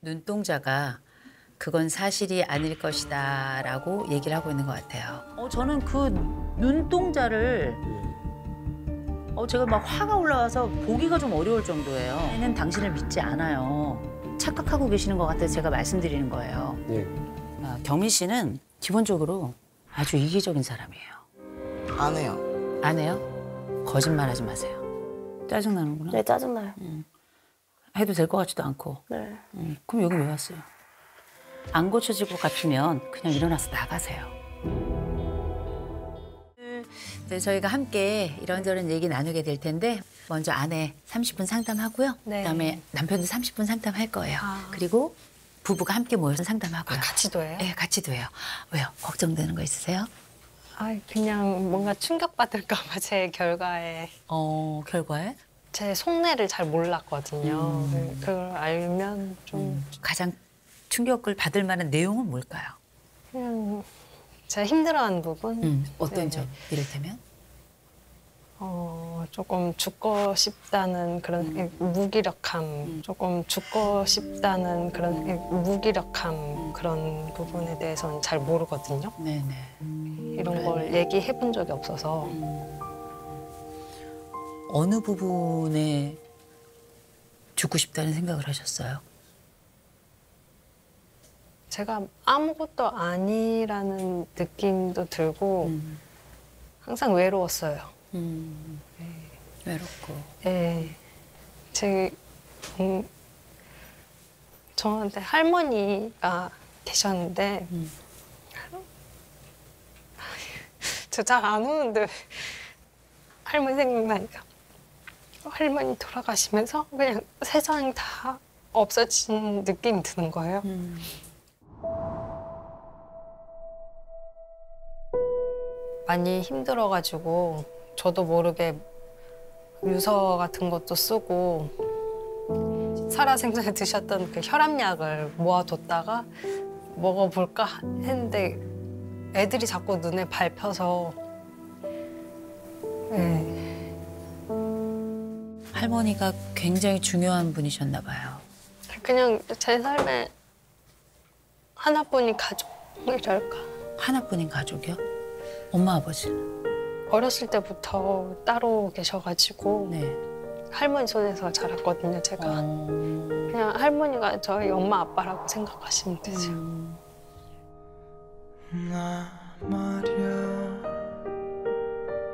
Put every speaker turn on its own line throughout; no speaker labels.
눈동자가 그건 사실이 아닐 것이다 라고 얘기를 하고 있는 것 같아요. 저는 그 눈동자를 제가 막 화가 올라와서 보기가 좀 어려울 정도예요. 얘는 당신을 믿지 않아요. 착각하고 계시는 것 같아서 제가 말씀드리는 거예요.
예.
경민 씨는 기본적으로 아주 이기적인 사람이에요.
안 해요.
안 해요? 거짓말하지 마세요. 짜증나는구나.
네, 짜증나요.
해도 될 것 같지도 않고.
네.
그럼 여기 왜 왔어요? 안 고쳐질 것 같으면 그냥 일어나서 나가세요. 네, 저희가 함께 이런저런 얘기 나누게 될 텐데 먼저 아내 30분 상담하고요.
네.
그다음에 남편도 30분 상담할 거예요. 그리고 부부가 함께 모여서 상담하고요.
같이도 해요?
네, 같이도 해요. 왜요? 걱정되는 거 있으세요?
그냥 뭔가 충격받을까 봐 제 결과에.
결과에?
제 속내를 잘 몰랐거든요. 그걸 알면 좀
가장 충격을 받을 만한 내용은 뭘까요?
그냥 제가 힘들어하는 부분.
어떤
네.
점? 이를테면?
조금 죽고 싶다는 그런 무기력함, 조금 죽고 싶다는 그런 무기력함 그런 부분에 대해서는 잘 모르거든요.
네네.
이런 걸 얘기해 본 적이 없어서.
어느 부분에 죽고 싶다는 생각을 하셨어요?
제가 아무것도 아니라는 느낌도 들고 항상 외로웠어요.
외롭고.
네. 저한테 할머니가 계셨는데 저 잘 안 우는데 할머니 생각나니까 할머니 돌아가시면서 그냥 세상이 다 없어진 느낌이 드는 거예요. 많이 힘들어가지고 저도 모르게 유서 같은 것도 쓰고 살아생전에 드셨던 그 혈압약을 모아뒀다가 먹어볼까 했는데 애들이 자꾸 눈에 밟혀서 네.
할머니가 굉장히 중요한 분이셨나 봐요.
그냥 제 삶에 하나뿐인 가족이랄까.
하나뿐인 가족이요? 엄마, 아버지?
어렸을 때부터 따로 계셔가지고
네.
할머니 손에서 자랐거든요, 제가. 그냥 할머니가 저희 엄마 아빠라고 생각하시면 되죠.
나 말야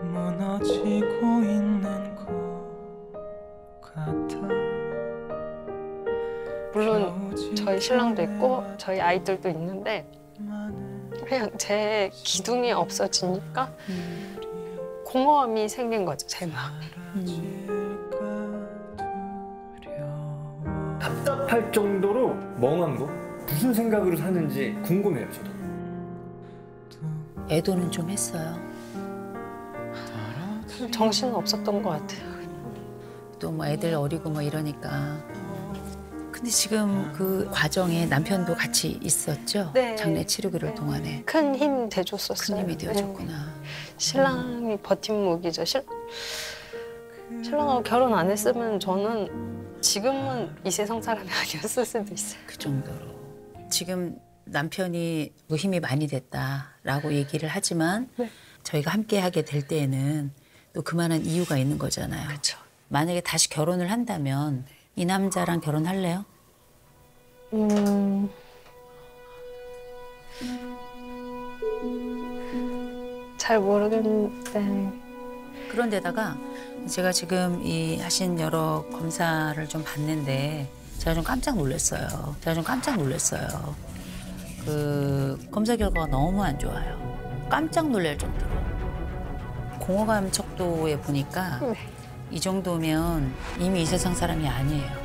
무너지고 있는 것 같아.
물론 저희 신랑도 있고 저희 아이들도 있는데 그냥 제 기둥이 없어지니까 공허함이 생긴 거죠, 제 마음에.
답답할 정도로 멍한 거? 무슨 생각으로 사는지 궁금해요, 저도.
애도는 좀 했어요.
정신은 없었던 것 같아요.
또 뭐 애들 어리고 뭐 이러니까. 근데 지금 그 과정에 남편도 같이 있었죠?
네.
장례 치르기를 동안에.
큰 힘 돼줬었어요.
큰 힘이
네.
되어줬구나.
신랑이 버팀목이죠. 신랑하고 결혼 안 했으면 저는 지금은 이 세상 사람이 아니었을 수도 있어요.
그 정도로. 지금 남편이 뭐 힘이 많이 됐다라고 얘기를 하지만
네.
저희가 함께 하게 될 때에는 또 그만한 이유가 있는 거잖아요.
그렇죠.
만약에 다시 결혼을 한다면 이 남자랑 결혼할래요?
잘 모르겠는데.
그런데다가 제가 지금 이 하신 여러 검사를 좀 봤는데 제가 좀 깜짝 놀랐어요. 그 검사 결과가 너무 안 좋아요. 깜짝 놀랄 정도로. 공허감 척도에 보니까
네.
이 정도면 이미 이 세상 사람이 아니에요.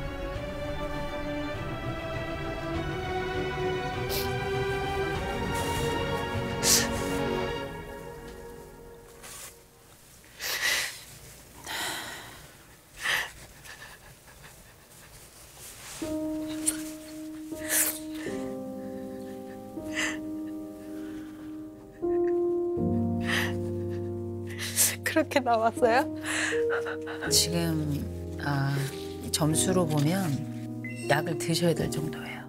그렇게 나왔어요?
지금 점수로 보면 약을 드셔야 될 정도예요.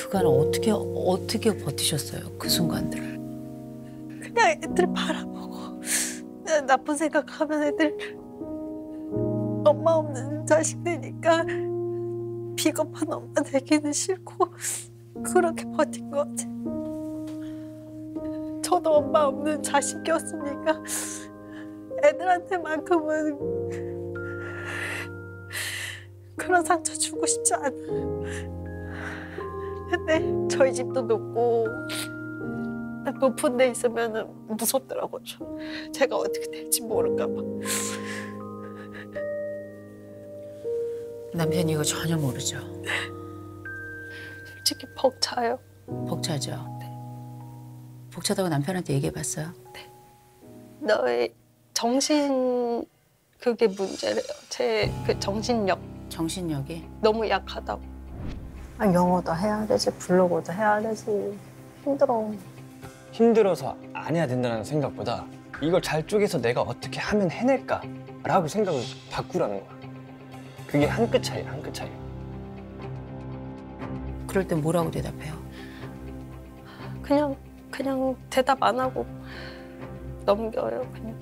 그간 어떻게 버티셨어요? 그 순간들을.
그냥 애들 바라보고 나쁜 생각하면 애들 엄마 없는 자식들이니까 비겁한 엄마 되기는 싫고 그렇게 버틴 것 같아. 저도 엄마 없는 자식이었으니까 애들한테만큼은 그런 상처 주고 싶지 않아. 근데 저희 집도 높은 데 있으면 무섭더라고요. 제가 어떻게 될지 모를까 봐.
남편이 이거 전혀 모르죠.
솔직히 벅차요.
벅차죠. 네. 벅차다고 남편한테 얘기해봤어요.
너의 정신 그게 문제래요. 제 그 정신력
정신력이.
너무 약하다고.
영어도 해야 되지, 블로그도 해야 되지. 힘들어.
힘들어서 안 해야 된다는 생각보다 이걸 잘 쪼개서 내가 어떻게 하면 해낼까라고 생각을 바꾸라는 거야. 그게 한 끗 차이야, 한 끗 차이.
그럴 땐 뭐라고 대답해요?
그냥 대답 안 하고 넘겨요. 그냥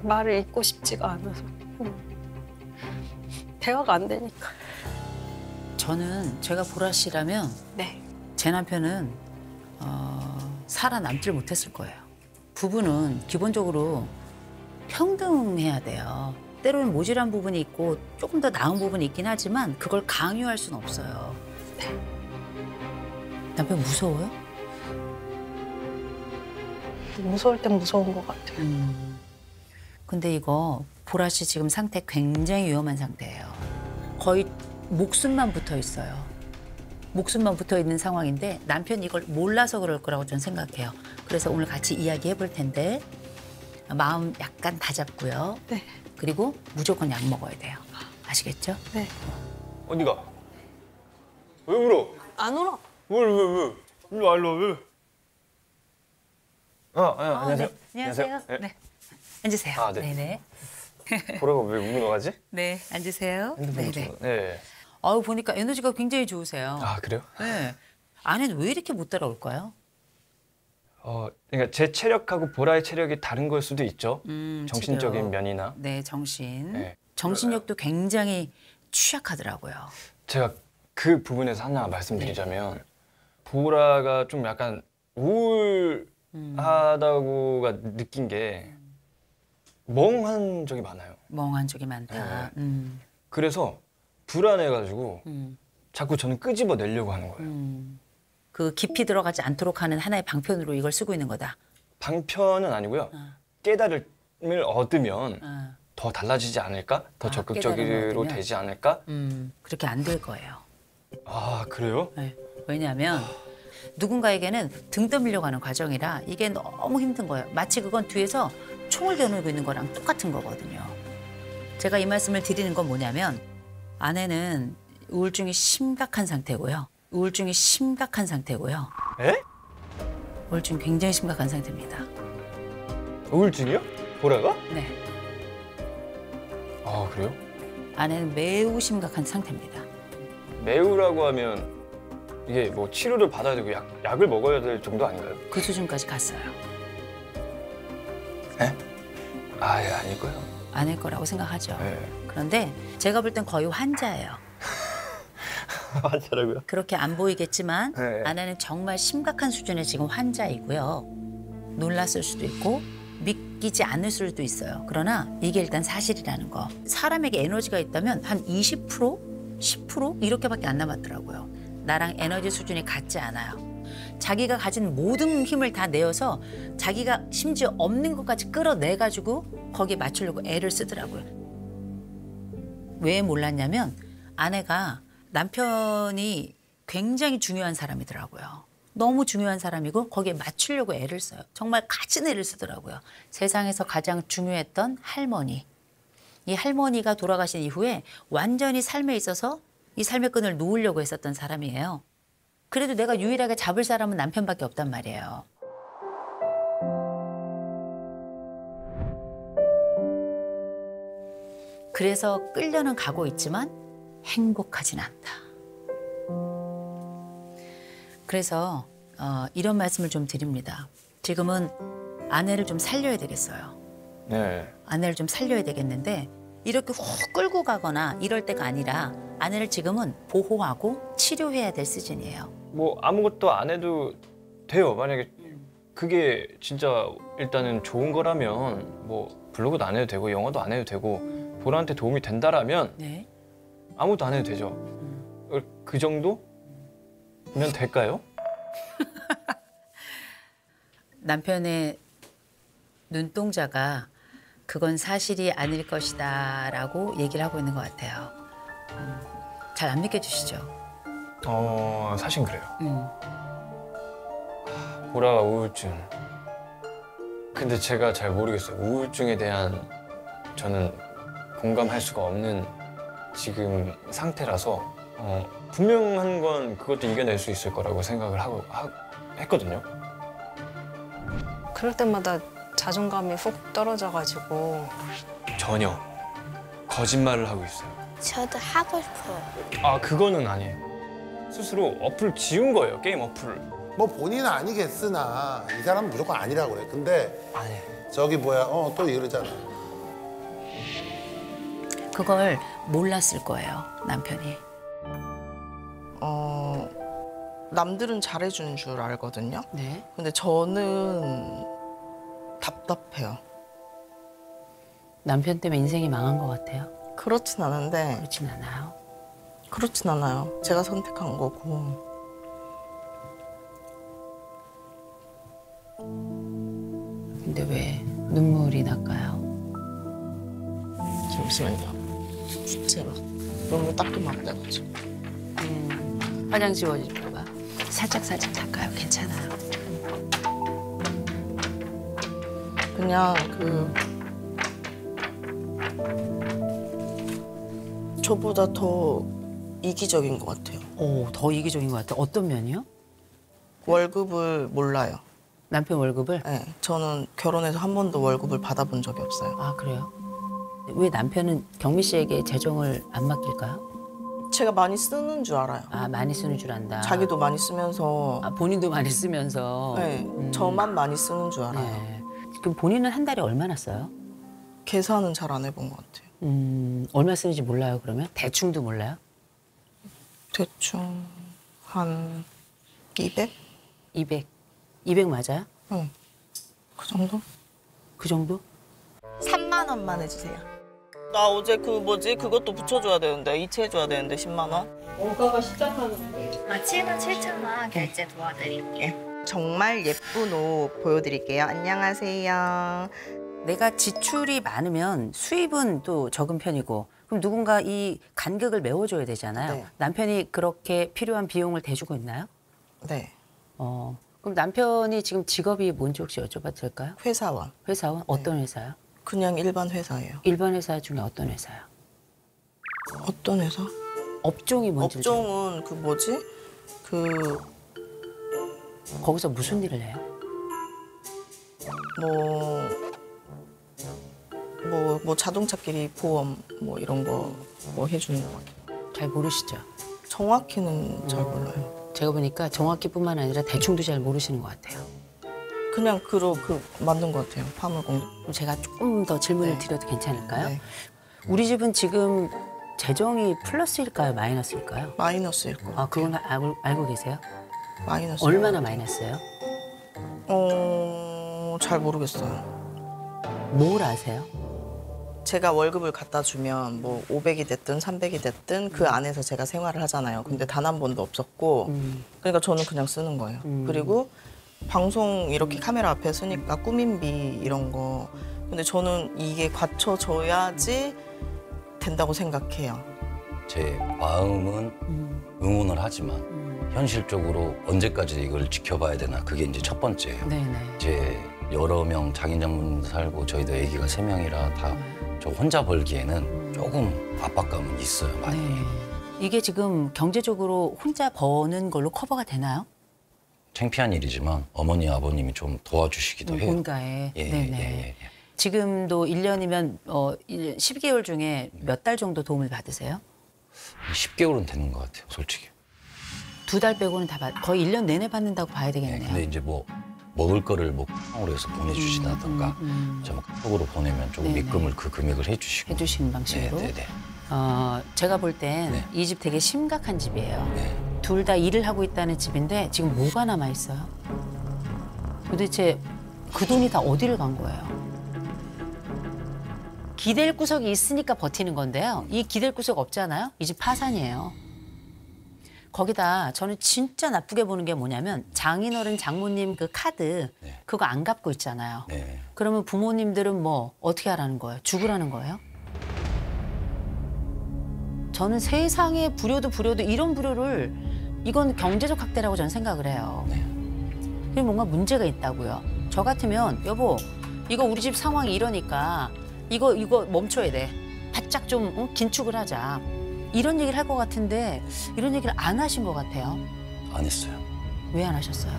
말을 잇고 싶지가 않아서 대화가 안 되니까.
저는 제가 보라 씨라면
네.
제 남편은 살아남질 못했을 거예요. 부부는 기본적으로 평등해야 돼요. 때로는 모질한 부분이 있고 조금 더 나은 부분이 있긴 하지만 그걸 강요할 수는 없어요.
네.
남편 무서워요?
무서울 땐 무서운 것 같아요.
근데 이거 보라 씨 지금 상태 굉장히 위험한 상태예요. 거의 목숨만 붙어 있어요. 목숨만 붙어 있는 상황인데 남편이 이걸 몰라서 그럴 거라고 저는 생각해요. 그래서 오늘 같이 이야기해 볼 텐데 마음 약간 다잡고요.
네.
그리고 무조건 약 먹어야 돼요. 아시겠죠?
네.
어디가? 왜 울어?
안 울어.
왜? 일로 와, 왜? 안녕하세요.
네. 안녕하세요.
네.
네. 앉으세요.
아, 네.
네네.
보라가 왜 우는 거지?
네, 앉으세요.
핸드폰
네네.
네.
아우 보니까 에너지가 굉장히 좋으세요.
아, 그래요?
네. 아내는 왜 이렇게 못 따라올까요?
그러니까 제 체력하고 보라의 체력이 다른 걸 수도 있죠. 정신적인
체력.
면이나.
네, 정신.
네.
정신력도 굉장히 취약하더라고요.
제가 그 부분에서 하나 말씀드리자면 보라가 좀 약간 우울하다고가 느낀 게 멍한 적이 많아요.
멍한 적이 많다.
그래서 불안해가지고
음.
자꾸 저는 끄집어내려고 하는 거예요.
그 깊이 들어가지 않도록 하는 하나의 방편으로 이걸 쓰고 있는 거다.
방편은 아니고요. 깨달음을 얻으면
어.
더 달라지지 않을까? 더
깨달음을
적극적으로
얻으면?
되지 않을까?
그렇게 안 될 거예요.
아, 그래요?
네. 왜냐하면 누군가에게는 등 떠밀려고 하는 과정이라 이게 너무 힘든 거예요. 마치 그건 뒤에서 총을 겨누고 있는 거랑 똑같은 거거든요. 제가 이 말씀을 드리는 건 뭐냐면 아내는 우울증이 심각한 상태고요. 우울증이 심각한 상태고요.
에?
우울증 굉장히 심각한 상태입니다.
우울증이요? 보라가?
네.
아, 그래요?
아내는 매우 심각한 상태입니다.
매우라고 하면 이게 뭐 치료를 받아야 되고 약을 먹어야 될 정도 아닌가요?
그 수준까지 갔어요.
에? 아, 예, 아닐 거예요.
아닐 거라고 생각하죠.
네.
그런데 제가 볼 땐 거의 환자예요.
맞더라고요.
그렇게 안 보이겠지만
네.
아내는 정말 심각한 수준의 지금 환자이고요. 놀랐을 수도 있고 믿기지 않을 수도 있어요. 그러나 이게 일단 사실이라는 거. 사람에게 에너지가 있다면 한 20%? 10% 이렇게밖에 안 남았더라고요. 나랑 에너지 수준이 같지 않아요. 자기가 가진 모든 힘을 다 내어서 자기가 심지어 없는 것까지 끌어내가지고 거기에 맞추려고 애를 쓰더라고요. 왜 몰랐냐면 아내가 남편이 굉장히 중요한 사람이더라고요. 너무 중요한 사람이고 거기에 맞추려고 애를 써요. 정말 가진 애를 쓰더라고요. 세상에서 가장 중요했던 할머니. 이 할머니가 돌아가신 이후에 완전히 삶에 있어서 이 삶의 끈을 놓으려고 했었던 사람이에요. 그래도 내가 유일하게 잡을 사람은 남편밖에 없단 말이에요. 그래서 끌려는 가고 있지만 행복하진 않다. 그래서 이런 말씀을 좀 드립니다. 지금은 아내를 좀 살려야 되겠어요.
네.
아내를 좀 살려야 되겠는데 이렇게 훅 끌고 가거나 이럴 때가 아니라 아내를 지금은 보호하고 치료해야 될 시즌이에요.
뭐 아무것도 안 해도 돼요. 만약에 그게 진짜 일단은 좋은 거라면 뭐 블로그도 안 해도 되고 영어도 안 해도 되고 보라한테 도움이 된다라면
네.
아무것도 안 해도 되죠. 그 정도면 될까요?
남편의 눈동자가 그건 사실이 아닐 것이다라고 얘기를 하고 있는 것 같아요. 잘 안 믿겨주시죠?
사실 그래요. 보라가 우울증. 근데 제가 잘 모르겠어요. 우울증에 대한 저는 공감할 수가 없는 지금 상태라서 분명한 건 그것도 이겨낼 수 있을 거라고 생각을 했거든요.
그럴 때마다 자존감이 훅 떨어져가지고
전혀 거짓말을 하고 있어요.
저도 하고 싶어요.
그거는 아니에요. 스스로 어플을 지운 거예요. 게임 어플을.
뭐 본인은 아니겠으나 이 사람은 무조건 아니라고 그래. 근데
아니에요.
저기 뭐야 또 이러잖아.
그걸 몰랐을 거예요, 남편이.
남들은 잘해주는 줄 알거든요.
네.
근데 저는 답답해요.
남편 때문에 인생이 망한 것 같아요.
그렇진 않은데
그렇진 않아요.
그렇진 않아요. 제가 선택한 거고.
근데 왜 눈물이 날까요?
잠시만요. 진짜 막 너무 따끔하다가지고.
화장 지워질까 봐. 살짝 닦아요. 괜찮아요.
그냥 저보다 더 이기적인 것 같아요.
더 이기적인 것 같아요. 어떤 면이요?
월급을 몰라요.
남편 월급을?
네, 저는 결혼해서 한 번도 월급을 받아본 적이 없어요.
아, 그래요? 왜 남편은 경미 씨에게 재정을 안 맡길까요?
제가 많이 쓰는 줄 알아요.
아, 많이 쓰는 줄 안다.
자기도 많이 쓰면서
본인도 많이 쓰면서.
네, 저만 많이 쓰는 줄 알아요.
네. 그럼 본인은 한 달에 얼마나 써요?
계산은 잘 안 해본 것 같아요.
얼마 쓰는지 몰라요, 그러면? 대충도 몰라요?
대충 한 200?
200. 200 맞아요?
응. 그 정도?
그 정도?
3만 원만 해주세요. 나 어제 그것도 붙여줘야 되는데 이체해줘야 되는데 10만 원.
원가가 시작하는데 7만 7천 원 결제 도와드릴게요.
정말 예쁜 옷 보여드릴게요. 안녕하세요.
내가 지출이 많으면 수입은 또 적은 편이고 그럼 누군가 이 간격을 메워줘야 되잖아요.
네.
남편이 그렇게 필요한 비용을 대주고 있나요?
네.
그럼 남편이 지금 직업이 뭔지 혹시 여쭤봐도 될까요?
회사원.
회사원? 어떤 회사요?
그냥 일반 회사예요.
일반 회사 중에 어떤 회사요?
어떤 회사?
업종이 뭔지
업종은
거기서 무슨 일을 해요?
뭐 자동차끼리 보험 뭐 이런 거 뭐 해주는 거 같아요.
잘 모르시죠?
정확히는 잘 몰라요.
제가 보니까 정확히뿐만 아니라 대충도 잘 모르시는 것 같아요.
그냥 맞는 것 같아요. 화물공장.
그럼 제가 조금 더 질문을
네.
드려도 괜찮을까요?
네.
우리 집은 지금 재정이 플러스일까요? 마이너스일까요?
마이너스일 거.
아, 그건 알고 계세요?
마이너스.
얼마나 마이너스예요?
잘 모르겠어요.
뭘 아세요?
제가 월급을 갖다 주면 뭐 500이 됐든 300이 됐든 그 안에서 제가 생활을 하잖아요. 근데 단 한 번도 없었고 그러니까 저는 그냥 쓰는 거예요. 그리고 방송 이렇게 카메라 앞에 쓰니까 꾸민비 이런 거. 근데 저는 이게 갖춰져야지 된다고 생각해요.
제 마음은 응원을 하지만 현실적으로 언제까지 이걸 지켜봐야 되나 그게 이제 첫 번째예요.
네네.
이제 여러 명 장인 장모님 살고 저희도 아기가 3명이라 다 저 혼자 벌기에는 조금 압박감은 있어요, 많이.
네. 이게 지금 경제적으로 혼자 버는 걸로 커버가 되나요?
창피한 일이지만 어머니 아버님이 좀 도와주시기도 해요.
본가에.
예,
네네.
예.
지금도 1년이면 12개월 중에 몇 달 정도 도움을 받으세요?
10개월은 되는 것 같아요, 솔직히.
2달 빼고는 다 거의 1년 내내 받는다고 봐야 되겠네요.
근데 이제 뭐 먹을 거를 뭐 콩으로 해서 보내주시다던가 좀 카톡으로 보내면 조금
네네.
입금을 그 금액을 해주시고.
해주시는 방식으로.
네네네.
제가 볼 땐
네.
이 집 되게 심각한 집이에요.
네.
둘 다 일을 하고 있다는 집인데 지금 뭐가 남아 있어요? 도대체 그 돈이 다 어디를 간 거예요? 기댈 구석이 있으니까 버티는 건데요. 이 기댈 구석 없잖아요. 이 집 파산이에요. 거기다 저는 진짜 나쁘게 보는 게 뭐냐면 장인어른 장모님 그 카드
네.
그거 안 갚고 있잖아요.
네.
그러면 부모님들은 뭐 어떻게 하라는 거예요? 죽으라는 거예요? 저는 세상에 불효도 이런 불효를 이건 경제적 학대라고 저는 생각을 해요.
네.
그게 뭔가 문제가 있다고요. 저 같으면 여보 이거 우리 집 상황이 이러니까 이거 멈춰야 돼. 바짝 좀 긴축을 하자. 이런 얘기를 할 것 같은데 이런 얘기를 안 하신 것 같아요.
안 했어요.
왜 안 하셨어요?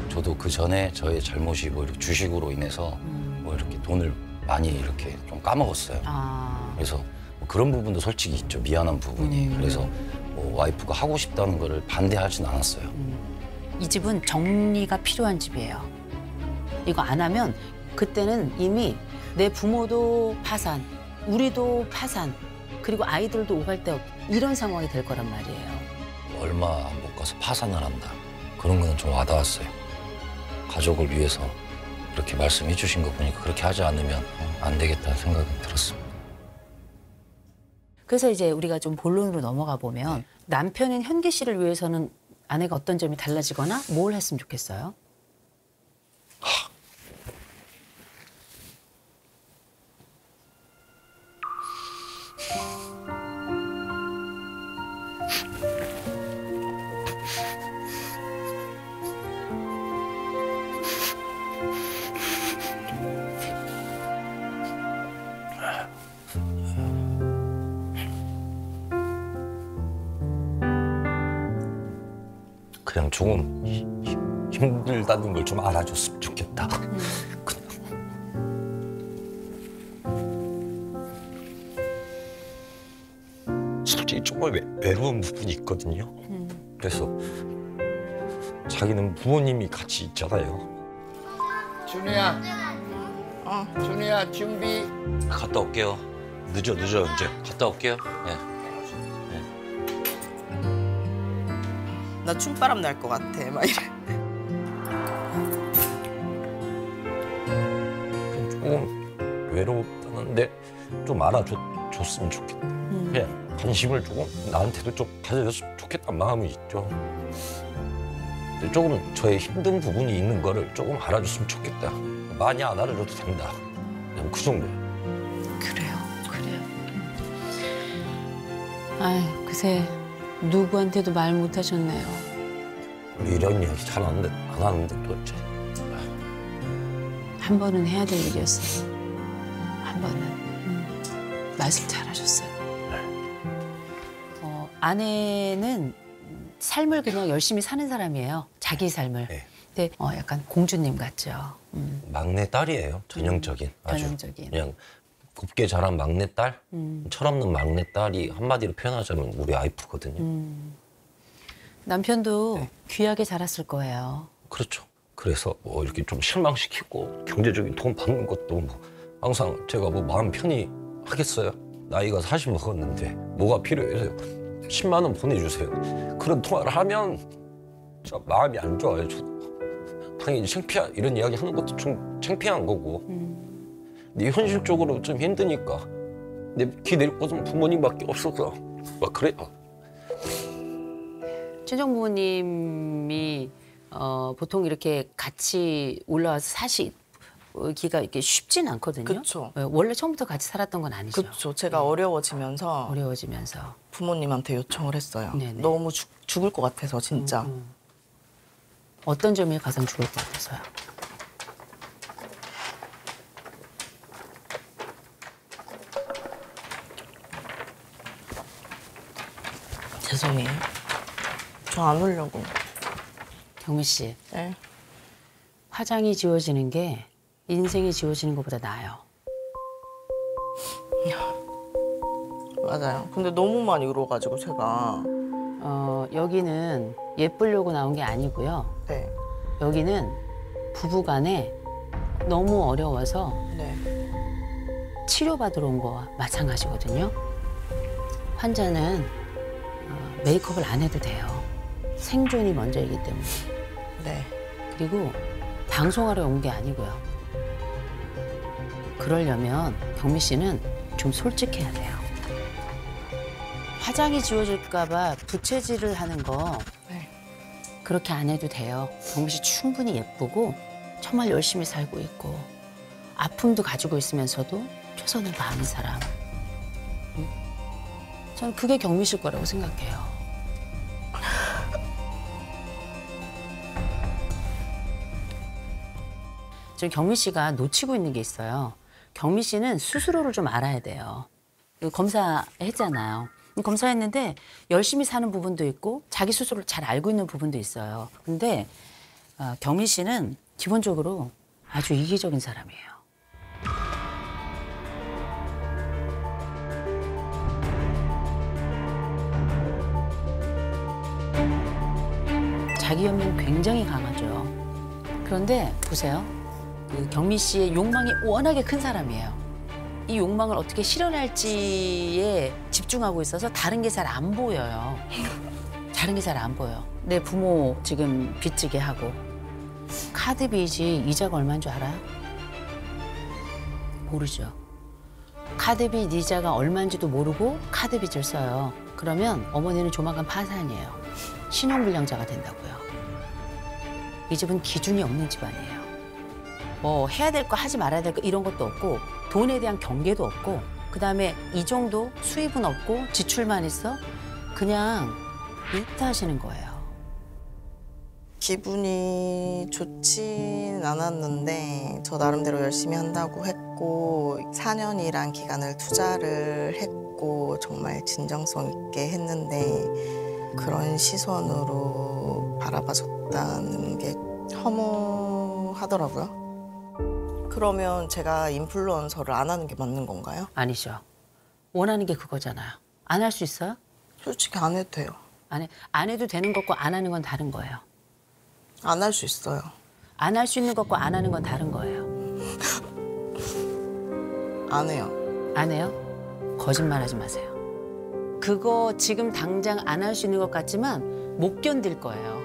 저도 그 전에 저의 잘못이 뭐 이렇게 주식으로 인해서 뭐 이렇게 돈을 많이 이렇게 좀 까먹었어요. 그래서 뭐 그런 부분도 솔직히 있죠. 미안한 부분이. 그래서 뭐 와이프가 하고 싶다는 거를 반대하진 않았어요.
이 집은 정리가 필요한 집이에요. 이거 안 하면 그때는 이미 내 부모도 파산, 우리도 파산, 그리고 아이들도 오갈 데 없 이런 상황이 될 거란 말이에요.
얼마 못 가서 파산을 한다. 그런 거는 좀 와닿았어요. 가족을 위해서 이렇게 말씀해 주신 거 보니까 그렇게 하지 않으면 안 되겠다는 생각이 들었습니다.
그래서 이제 우리가 좀 본론으로 넘어가 보면 남편인 현기 씨를 위해서는 아내가 어떤 점이 달라지거나 뭘 했으면 좋겠어요?
그냥 조금 힘들다는 걸 좀 알아줬으면 좋겠다. 솔직히 정말 외로운 부분이 있거든요. 그래서 자기는 부모님이 같이 있잖아요.
준우야. 준우야 준비.
갔다 올게요. 늦어 이제. 갔다 올게요. 네.
나 춤바람 날 것 같아. 막 이래.
조금 외롭다는데 좀 알아줬으면 좋겠다. 그냥 관심을 조금 나한테도 좀 가져줬으면 좋겠다는 마음이 있죠. 근데 조금 저의 힘든 부분이 있는 거를 조금 알아줬으면 좋겠다. 많이 안 알아줘도 된다. 그냥 그 정도.
그래요. 아이, 그새 누구한테도 말 못하셨네요.
우리 이런 이야기 잘 안 하는데 또 어째.
한 번은 해야 될 일이었어요. 한 번은. 말씀 잘하셨어요. 아내는 삶을 그냥 열심히 사는 사람이에요. 자기 삶을.
네.
근데 약간 공주님 같죠.
막내 딸이에요. 전형적인. 아주
전형적인.
그냥 곱게 자란 막내 딸. 철없는 막내 딸이 한마디로 표현하자면 우리 와이프거든요.
남편도
네.
귀하게 자랐을 거예요.
그렇죠. 그래서 뭐 이렇게 좀 실망시키고 경제적인 도움 받는 것도 뭐 항상 제가 뭐 마음 편히 하겠어요. 나이가 40 먹었는데 뭐가 필요해서 10만 원 보내주세요. 그런 통화를 하면 저 마음이 안 좋아요. 저 당연히 이런 이야기 하는 것도 좀 창피한 거고. 근데 현실적으로 좀 힘드니까 내 기댈 곳은 부모님밖에 없어서 막 그래요.
친정 부모님이 보통 이렇게 같이 올라와서 사시기가 이렇게 쉽진 않거든요.
그쵸.
원래 처음부터 같이 살았던 건 아니죠.
그렇죠. 제가 어려워지면서
어려워지면서
부모님한테 요청을 했어요.
네네.
너무 죽을 것 같아서 진짜.
어떤 점이 가장 죽을 것 같아서요?
죄송해요. 저 안 울려고.
경미 씨,
네.
화장이 지워지는 게 인생이 지워지는 것보다 나아요.
맞아요. 근데 너무 많이 울어가지고 제가
여기는 예쁘려고 나온 게 아니고요.
네.
여기는 부부간에 너무 어려워서
네.
치료받으러 온 거와 마찬가지거든요. 환자는 메이크업을 안 해도 돼요. 생존이 먼저이기 때문에.
네.
그리고 방송하러 온 게 아니고요. 그러려면 경미 씨는 좀 솔직해야 돼요. 화장이 지워질까 봐 부채질을 하는 거
네.
그렇게 안 해도 돼요. 경미 씨 충분히 예쁘고 정말 열심히 살고 있고 아픔도 가지고 있으면서도 최선을 다하는 사람. 저는 그게 경미 씨 거라고 생각해요. 지금 경미 씨가 놓치고 있는 게 있어요. 경미 씨는 스스로를 좀 알아야 돼요. 검사했잖아요. 검사했는데 열심히 사는 부분도 있고 자기 스스로를 잘 알고 있는 부분도 있어요. 근데 경미 씨는 기본적으로 아주 이기적인 사람이에요. 자기 연민 굉장히 강하죠. 그런데 보세요. 그 경미 씨의 욕망이 워낙에 큰 사람이에요. 이 욕망을 어떻게 실현할지에 집중하고 있어서 다른 게 잘 안 보여요. 다른 게 잘 안 보여. 내 부모 지금 빚지게 하고 카드 빚이 이자가 얼마인 줄 알아요? 모르죠. 카드 빚 이자가 얼마인지도 모르고 카드 빚을 써요. 그러면 어머니는 조만간 파산이에요. 신용불량자가 된다고요. 이 집은 기준이 없는 집안이에요. 뭐 해야 될 거 하지 말아야 될 거 이런 것도 없고 돈에 대한 경계도 없고 그다음에 이 정도 수입은 없고 지출만 있어 그냥 일타하시는 거예요.
기분이 좋진 않았는데 저 나름대로 열심히 한다고 했고 4년이란 기간을 투자를 했고 정말 진정성 있게 했는데 그런 시선으로 바라봐줬다는 게 허무하더라고요. 그러면 제가 인플루언서를 안 하는 게 맞는 건가요?
아니죠. 원하는 게 그거잖아요. 안 할 수 있어요?
솔직히 안 해도 돼요.
안 해도 되는 것과 안 하는 건 다른 거예요.
안 할 수 있어요.
안 할 수 있는 것과 안 하는 건 다른 거예요.
안 해요.
안 해요? 거짓말하지 마세요. 그거 지금 당장 안 할 수 있는 것 같지만 못 견딜 거예요.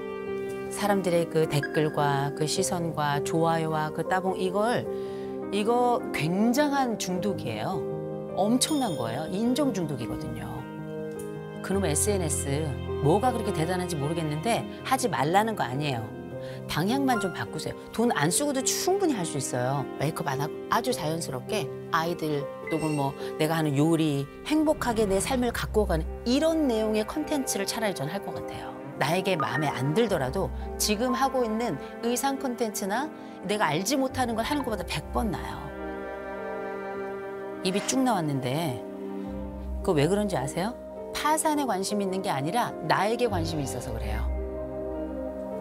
사람들의 그 댓글과 그 시선과 좋아요와 그 따봉 이거 굉장한 중독이에요. 엄청난 거예요. 인정 중독이거든요. 그놈의 SNS 뭐가 그렇게 대단한지 모르겠는데 하지 말라는 거 아니에요. 방향만 좀 바꾸세요. 돈 안 쓰고도 충분히 할 수 있어요. 메이크업 안 하고 아주 자연스럽게 아이들 또는 뭐 내가 하는 요리 행복하게 내 삶을 갖고 가는 이런 내용의 컨텐츠를 차라리 전 할 것 같아요. 나에게 마음에 안 들더라도 지금 하고 있는 의상 콘텐츠나 내가 알지 못하는 걸 하는 것보다 100번 나아요. 입이 쭉 나왔는데 그거 왜 그런지 아세요? 파산에 관심이 있는 게 아니라 나에게 관심이 있어서 그래요.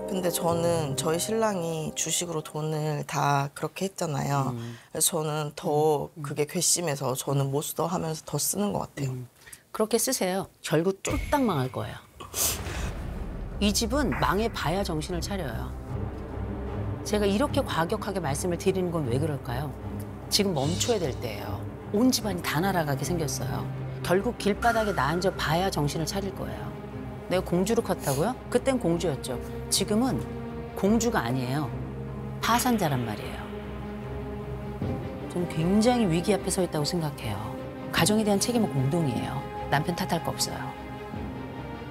근데 저는 저희 신랑이 주식으로 돈을 다 그렇게 했잖아요. 그래서 저는 더 그게 괘씸해서 저는 못 써 하면서 더 쓰는 것 같아요.
그렇게 쓰세요. 결국 쫄딱 망할 거예요. 이 집은 망해봐야 정신을 차려요. 제가 이렇게 과격하게 말씀을 드리는 건 왜 그럴까요? 지금 멈춰야 될 때예요. 온 집안이 다 날아가게 생겼어요. 결국 길바닥에 나앉아 봐야 정신을 차릴 거예요. 내가 공주로 컸다고요? 그땐 공주였죠. 지금은 공주가 아니에요. 파산자란 말이에요. 저는 굉장히 위기 앞에 서 있다고 생각해요. 가정에 대한 책임은 공동이에요. 남편 탓할 거 없어요.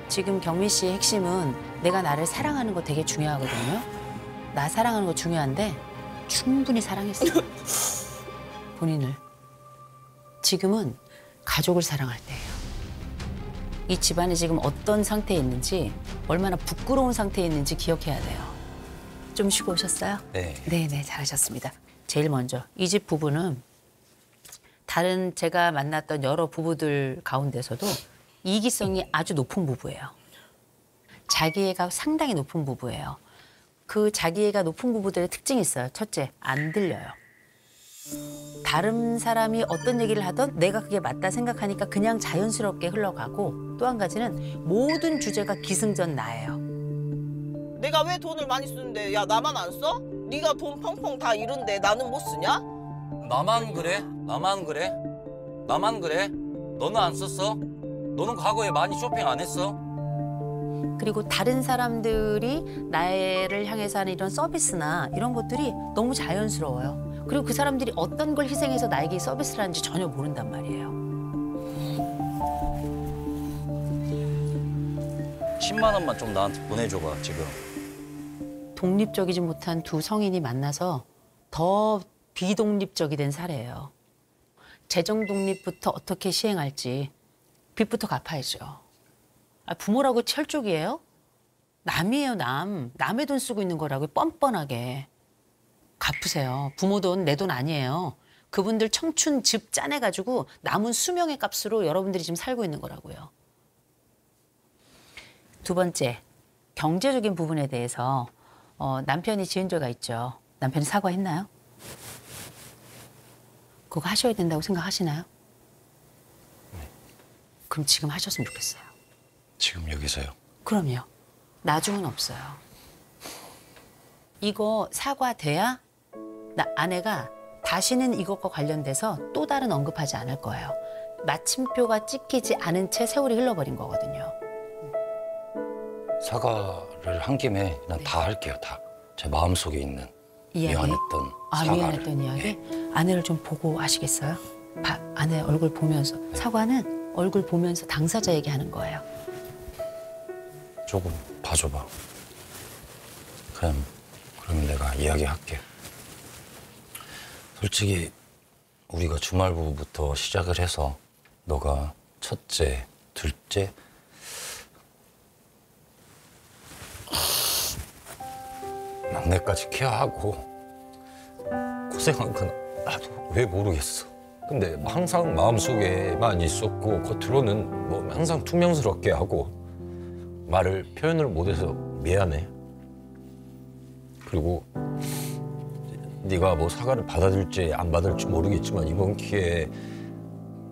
지금 경미 씨의 핵심은 내가 나를 사랑하는 거 되게 중요하거든요. 나 사랑하는 거 중요한데 충분히 사랑했어요. 본인을. 지금은 가족을 사랑할 때예요. 이 집안이 지금 어떤 상태에 있는지 얼마나 부끄러운 상태에 있는지 기억해야 돼요. 좀 쉬고 오셨어요?
네.
네네, 잘하셨습니다. 제일 먼저 이 집 부부는 다른 제가 만났던 여러 부부들 가운데서도 이기성이 아주 높은 부부예요. 자기애가 상당히 높은 부부예요. 그 자기애가 높은 부부들의 특징이 있어요. 첫째, 안 들려요. 다른 사람이 어떤 얘기를 하던 내가 그게 맞다 생각하니까 그냥 자연스럽게 흘러가고, 또 한 가지는 모든 주제가 기승전 나예요.
내가 왜 돈을 많이 쓰는데 야 나만 안 써? 네가 돈 펑펑 다 잃은데 나는 못 쓰냐?
나만 그래? 나만 그래? 나만 그래? 너는 안 썼어? 너는 과거에 많이 쇼핑 안 했어?
그리고 다른 사람들이 나를 향해서 하는 이런 서비스나 이런 것들이 너무 자연스러워요. 그리고 그 사람들이 어떤 걸 희생해서 나에게 서비스를 하는지 전혀 모른단 말이에요.
10만 원만 좀 나한테 보내줘봐, 지금.
독립적이지 못한 두 성인이 만나서 더 비독립적이 된 사례예요. 재정 독립부터 어떻게 시행할지 빚부터 갚아야죠. 부모라고 철쭉이에요? 남이에요, 남. 남의 돈 쓰고 있는 거라고 뻔뻔하게. 갚으세요. 부모 돈, 내 돈 아니에요. 그분들 청춘 즙 짜내가지고 남은 수명의 값으로 여러분들이 지금 살고 있는 거라고요. 두 번째, 경제적인 부분에 대해서 남편이 지은 죄가 있죠. 남편이 사과했나요? 그거 하셔야 된다고 생각하시나요? 그럼 지금 하셨으면 좋겠어요.
지금 여기서요?
그럼요. 나중은 없어요. 이거 사과돼야 아내가 다시는 이것과 관련돼서 또 다른 언급하지 않을 거예요. 마침표가 찍히지 않은 채 세월이 흘러버린 거거든요.
사과를 한 김에 그냥 다 할게요, 다. 제 마음속에 있는
이야기?
미안했던 사과를.
미안했던 이야기?
예.
아내를 좀 보고 하시겠어요? 아내 얼굴 보면서. 사과는 얼굴 보면서 당사자 얘기하는 거예요.
조금 봐줘봐. 그럼 내가 이야기할게. 솔직히 우리가 주말부부터 시작을 해서 너가 첫째, 둘째, 막내까지 케어하고 고생한 건 나도 왜 모르겠어. 근데 항상 마음속에만 있었고 겉으로는 뭐 항상 투명스럽게 하고 말을 표현을 못해서 미안해. 그리고 네가 뭐 사과를 받아들일지 안 받을지 모르겠지만 이번 기회에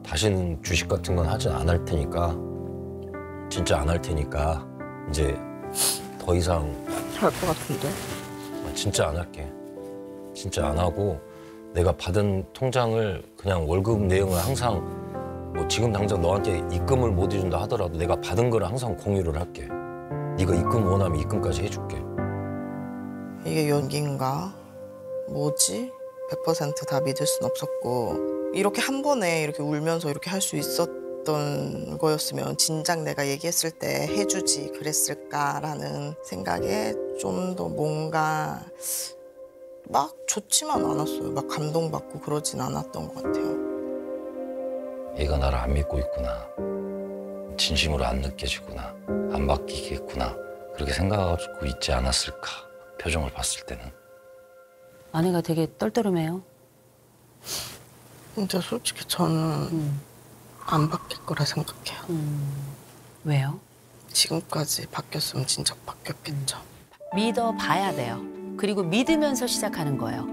다시는 주식 같은 건 하지 않을 테니까, 진짜 안 할 테니까 이제 더 이상
할 것 같은데?
진짜 안 할게. 진짜 안 하고 내가 받은 통장을 그냥 월급 내용을 항상 뭐 지금 당장 너한테 입금을 못 해준다 하더라도 내가 받은 거를 항상 공유를 할게. 네가 입금 원하면 입금까지 해줄게.
이게 연기인가? 뭐지? 100% 다 믿을 순 없었고 이렇게 한 번에 이렇게 울면서 이렇게 할 수 있었던 거였으면 진작 내가 얘기했을 때 해주지 그랬을까라는 생각에 좀 더 뭔가 막 좋지만 않았어요. 막 감동받고 그러진 않았던 것 같아요.
얘가 나를 안 믿고 있구나. 진심으로 안 느껴지구나. 안 바뀌겠구나. 그렇게 생각하고 있지 않았을까. 표정을 봤을 때는.
아내가 되게 떨떠름해요.
근데 솔직히 저는 안 바뀔 거라 생각해요.
왜요?
지금까지 바뀌었으면 진짜 바뀌었겠죠.
믿어봐야 돼요. 그리고 믿으면서 시작하는 거예요.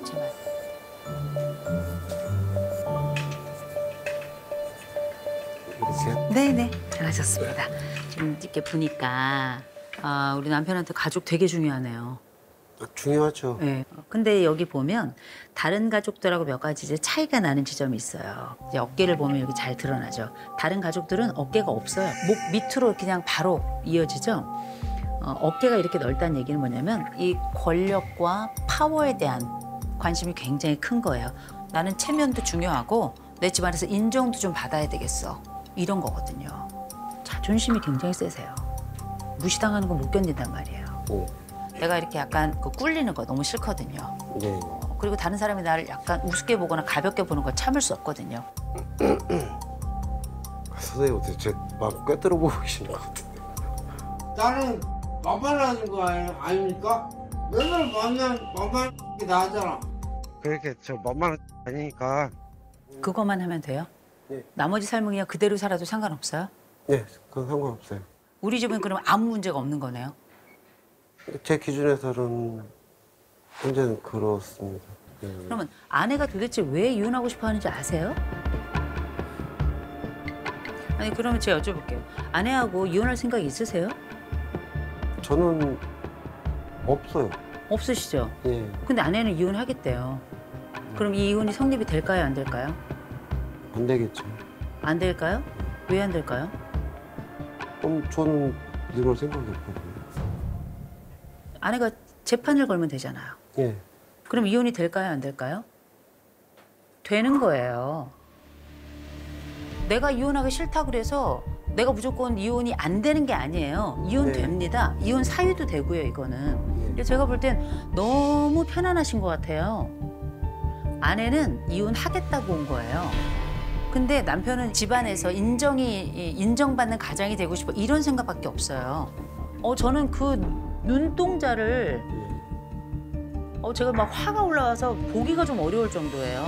제발.
이렇게?
네네, 잘하셨습니다. 지금 이렇게 보니까 우리 남편한테 가족 되게 중요하네요.
중요하죠.
네. 근데 여기 보면 다른 가족들하고 몇 가지 이제 차이가 나는 지점이 있어요. 이제 어깨를 보면 여기 잘 드러나죠. 다른 가족들은 어깨가 없어요. 목 밑으로 그냥 바로 이어지죠. 어깨가 이렇게 넓다는 얘기는 뭐냐면 이 권력과 파워에 대한 관심이 굉장히 큰 거예요. 나는 체면도 중요하고 내 집안에서 인정도 좀 받아야 되겠어. 이런 거거든요. 자존심이 굉장히 세세요. 무시당하는 거 못 견딘단 말이에요.
오.
내가 이렇게 약간 꿀리는 거 너무 싫거든요.
네.
그리고 다른 사람이 나를 약간 우습게 보거나 가볍게 보는 걸 참을 수 없거든요.
선생님 어떻게 제 마음 꿰뚫어 보고 계시는 것 같은데.
나는 만만하는 거 아닙니까? 맨날 만만한 게 나잖아.
그렇게 저 만만한 아니니까.
그것만 하면 돼요?
네.
나머지 삶은 그냥 그대로 살아도 상관없어요?
네, 그건 상관없어요.
우리 집은 그럼 아무 문제가 없는 거네요?
제 기준에서는 현재는 그렇습니다. 네.
그러면 아내가 도대체 왜 이혼하고 싶어 하는지 아세요? 아니 그러면 제가 여쭤볼게요. 아내하고 이혼할 생각이 있으세요?
저는 없어요.
없으시죠?
예.
근데 아내는 이혼하겠대요. 그럼 이 이혼이 성립이 될까요, 안 될까요?
안 되겠죠.
안 될까요? 왜 안 될까요?
그럼 저는 이럴 생각이 없거든요.
아내가 재판을 걸면 되잖아요.
예.
그럼 이혼이 될까요, 안 될까요? 되는 거예요. 내가 이혼하기 싫다고 그래서 내가 무조건 이혼이 안 되는 게 아니에요. 이혼 됩니다. 이혼 사유도 되고요, 이거는. 근데 제가 볼 땐 너무 편안하신 것 같아요. 아내는 이혼하겠다고 온 거예요. 근데 남편은 집안에서 인정받는 가장이 되고 싶어 이런 생각밖에 없어요. 저는 그 눈동자를 제가 막 화가 올라와서 보기가 좀 어려울 정도예요.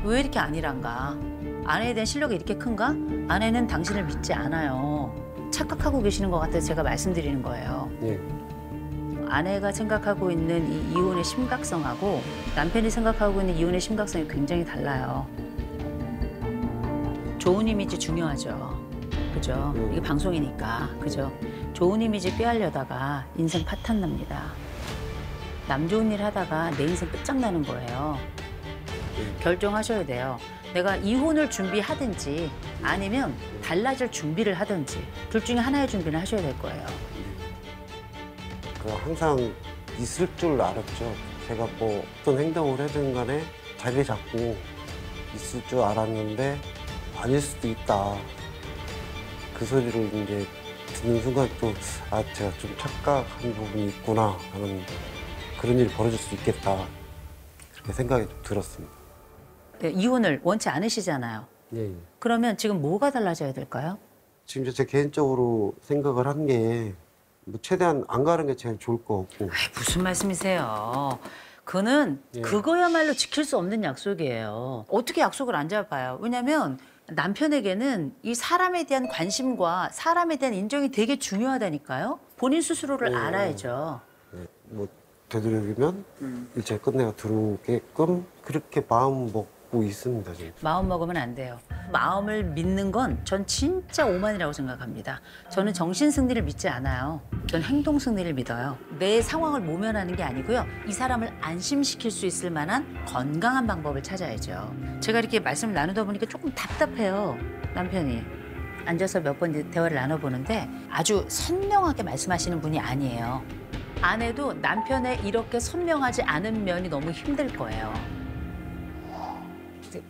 왜 이렇게 안일한가? 아내에 대한 실력이 이렇게 큰가? 아내는 당신을 믿지 않아요. 착각하고 계시는 것 같아서 제가 말씀드리는 거예요.
예.
아내가 생각하고 있는 이 이혼의 심각성하고 남편이 생각하고 있는 이혼의 심각성이 굉장히 달라요. 좋은 이미지 중요하죠. 그죠? 이게 방송이니까. 그죠? 좋은 이미지 꾀하려다가 인생 파탄 납니다. 남 좋은 일 하다가 내 인생 끝장나는 거예요. 결정하셔야 돼요. 내가 이혼을 준비하든지 아니면 달라질 준비를 하든지 둘 중에 하나의 준비는 하셔야 될 거예요.
항상 있을 줄 알았죠. 제가 뭐 어떤 행동을 하든 간에 자리 잡고 있을 줄 알았는데 아닐 수도 있다. 그 소리를 이제 듣는 순간 또 제가 좀 착각한 부분이 있구나 하는 그런 일이 벌어질 수 있겠다. 그렇게 생각이 좀 들었습니다.
네, 이혼을 원치 않으시잖아요.
예.
그러면 지금 뭐가 달라져야 될까요?
지금 제 개인적으로 생각을 한 게 뭐 최대한 안 가는 게 제일 좋을 것 같고.
무슨 말씀이세요? 그거는 그거야말로 지킬 수 없는 약속이에요. 어떻게 약속을 안 잡아요? 왜냐면 남편에게는 이 사람에 대한 관심과 사람에 대한 인정이 되게 중요하다니까요. 본인 스스로를 알아야죠.
뭐 되도록이면 일찍 끝내가 들어오게끔 그렇게 마음 먹고 있습니다. 지금.
마음 먹으면 안 돼요. 마음을 믿는 건 전 진짜 오만이라고 생각합니다. 저는 정신 승리를 믿지 않아요. 전 행동 승리를 믿어요. 내 상황을 모면하는 게 아니고요. 이 사람을 안심시킬 수 있을 만한 건강한 방법을 찾아야죠. 제가 이렇게 말씀을 나누다 보니까 조금 답답해요. 남편이. 앉아서 몇 번 대화를 나눠보는데 아주 선명하게 말씀하시는 분이 아니에요. 아내도 남편의 이렇게 선명하지 않은 면이 너무 힘들 거예요.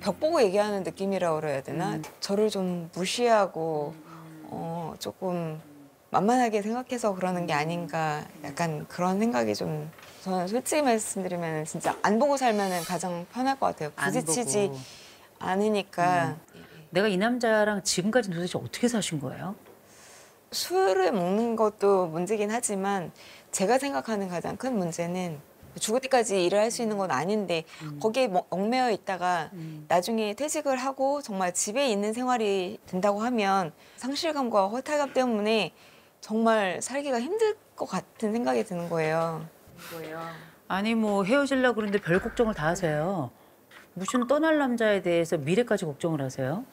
벽 보고 얘기하는 느낌이라고 그래야 되나? 저를 좀 무시하고 조금 만만하게 생각해서 그러는 게 아닌가 약간 그런 생각이 좀 저는 솔직히 말씀드리면 진짜 안 보고 살면 가장 편할 것 같아요. 부딪히지 않으니까.
내가 이 남자랑 지금까지 도대체 어떻게 사신 거예요?
술을 먹는 것도 문제긴 하지만 제가 생각하는 가장 큰 문제는 죽을 때까지 일을 할 수 있는 건 아닌데 거기에 얽매여 있다가 나중에 퇴직을 하고 정말 집에 있는 생활이 된다고 하면 상실감과 허탈감 때문에 정말 살기가 힘들 것 같은 생각이 드는 거예요.
아니 뭐 헤어지려고 그러는데 별 걱정을 다 하세요. 무슨 떠날 남자에 대해서 미래까지 걱정을 하세요?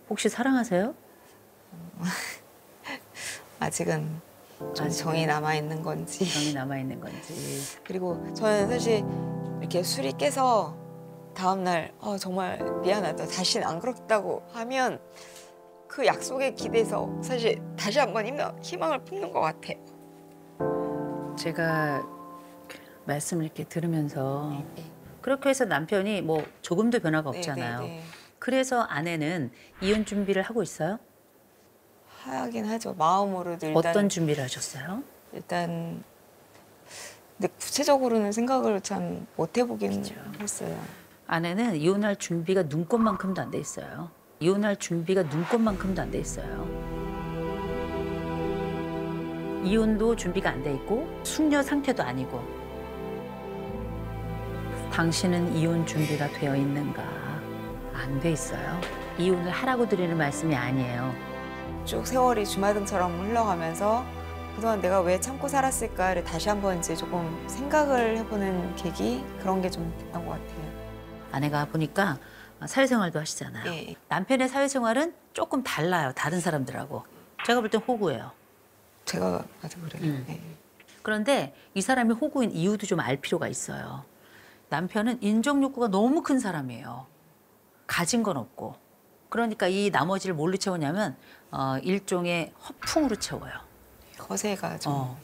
혹시 사랑하세요?
아직은 좀 정이 남아있는 건지.
정이 남아있는 건지.
그리고 저는 사실 이렇게 술이 깨서 다음날 정말 미안하다. 다시는 안 그렇다고 하면 그 약속에 기대서 사실 다시 한번 희망을 품는 것 같아요.
제가 말씀을 이렇게 들으면서 그렇게 해서 남편이 뭐 조금도 변화가 없잖아요. 그래서 아내는 이혼 준비를 하고 있어요?
하긴 하죠. 마음으로도 일단.
어떤 준비를 하셨어요?
일단 근데 구체적으로는 생각을 참 못 해보긴 했어요.
아내는 이혼할 준비가 눈꽃만큼도 안 돼 있어요. 이혼할 준비가 눈꽃만큼도 안 돼 있어요. 이혼도 준비가 안 돼 있고 숙녀 상태도 아니고. 당신은 이혼 준비가 되어 있는가? 안 돼 있어요. 이혼을 하라고 드리는 말씀이 아니에요.
쭉 세월이 주마등처럼 흘러가면서 그동안 내가 왜 참고 살았을까를 다시 한번 이제 조금 생각을 해보는 계기 그런 게 좀 됐던 것 같아요.
아내가 보니까 사회생활도 하시잖아요.
예.
남편의 사회생활은 조금 달라요. 다른 사람들하고. 제가 볼 땐 호구예요.
제가 봐도 그래요. 예.
그런데 이 사람이 호구인 이유도 좀 알 필요가 있어요. 남편은 인정 욕구가 너무 큰 사람이에요. 가진 건 없고. 그러니까 이 나머지를 뭘로 채우냐면 일종의 허풍으로 채워요.
허세가 좀.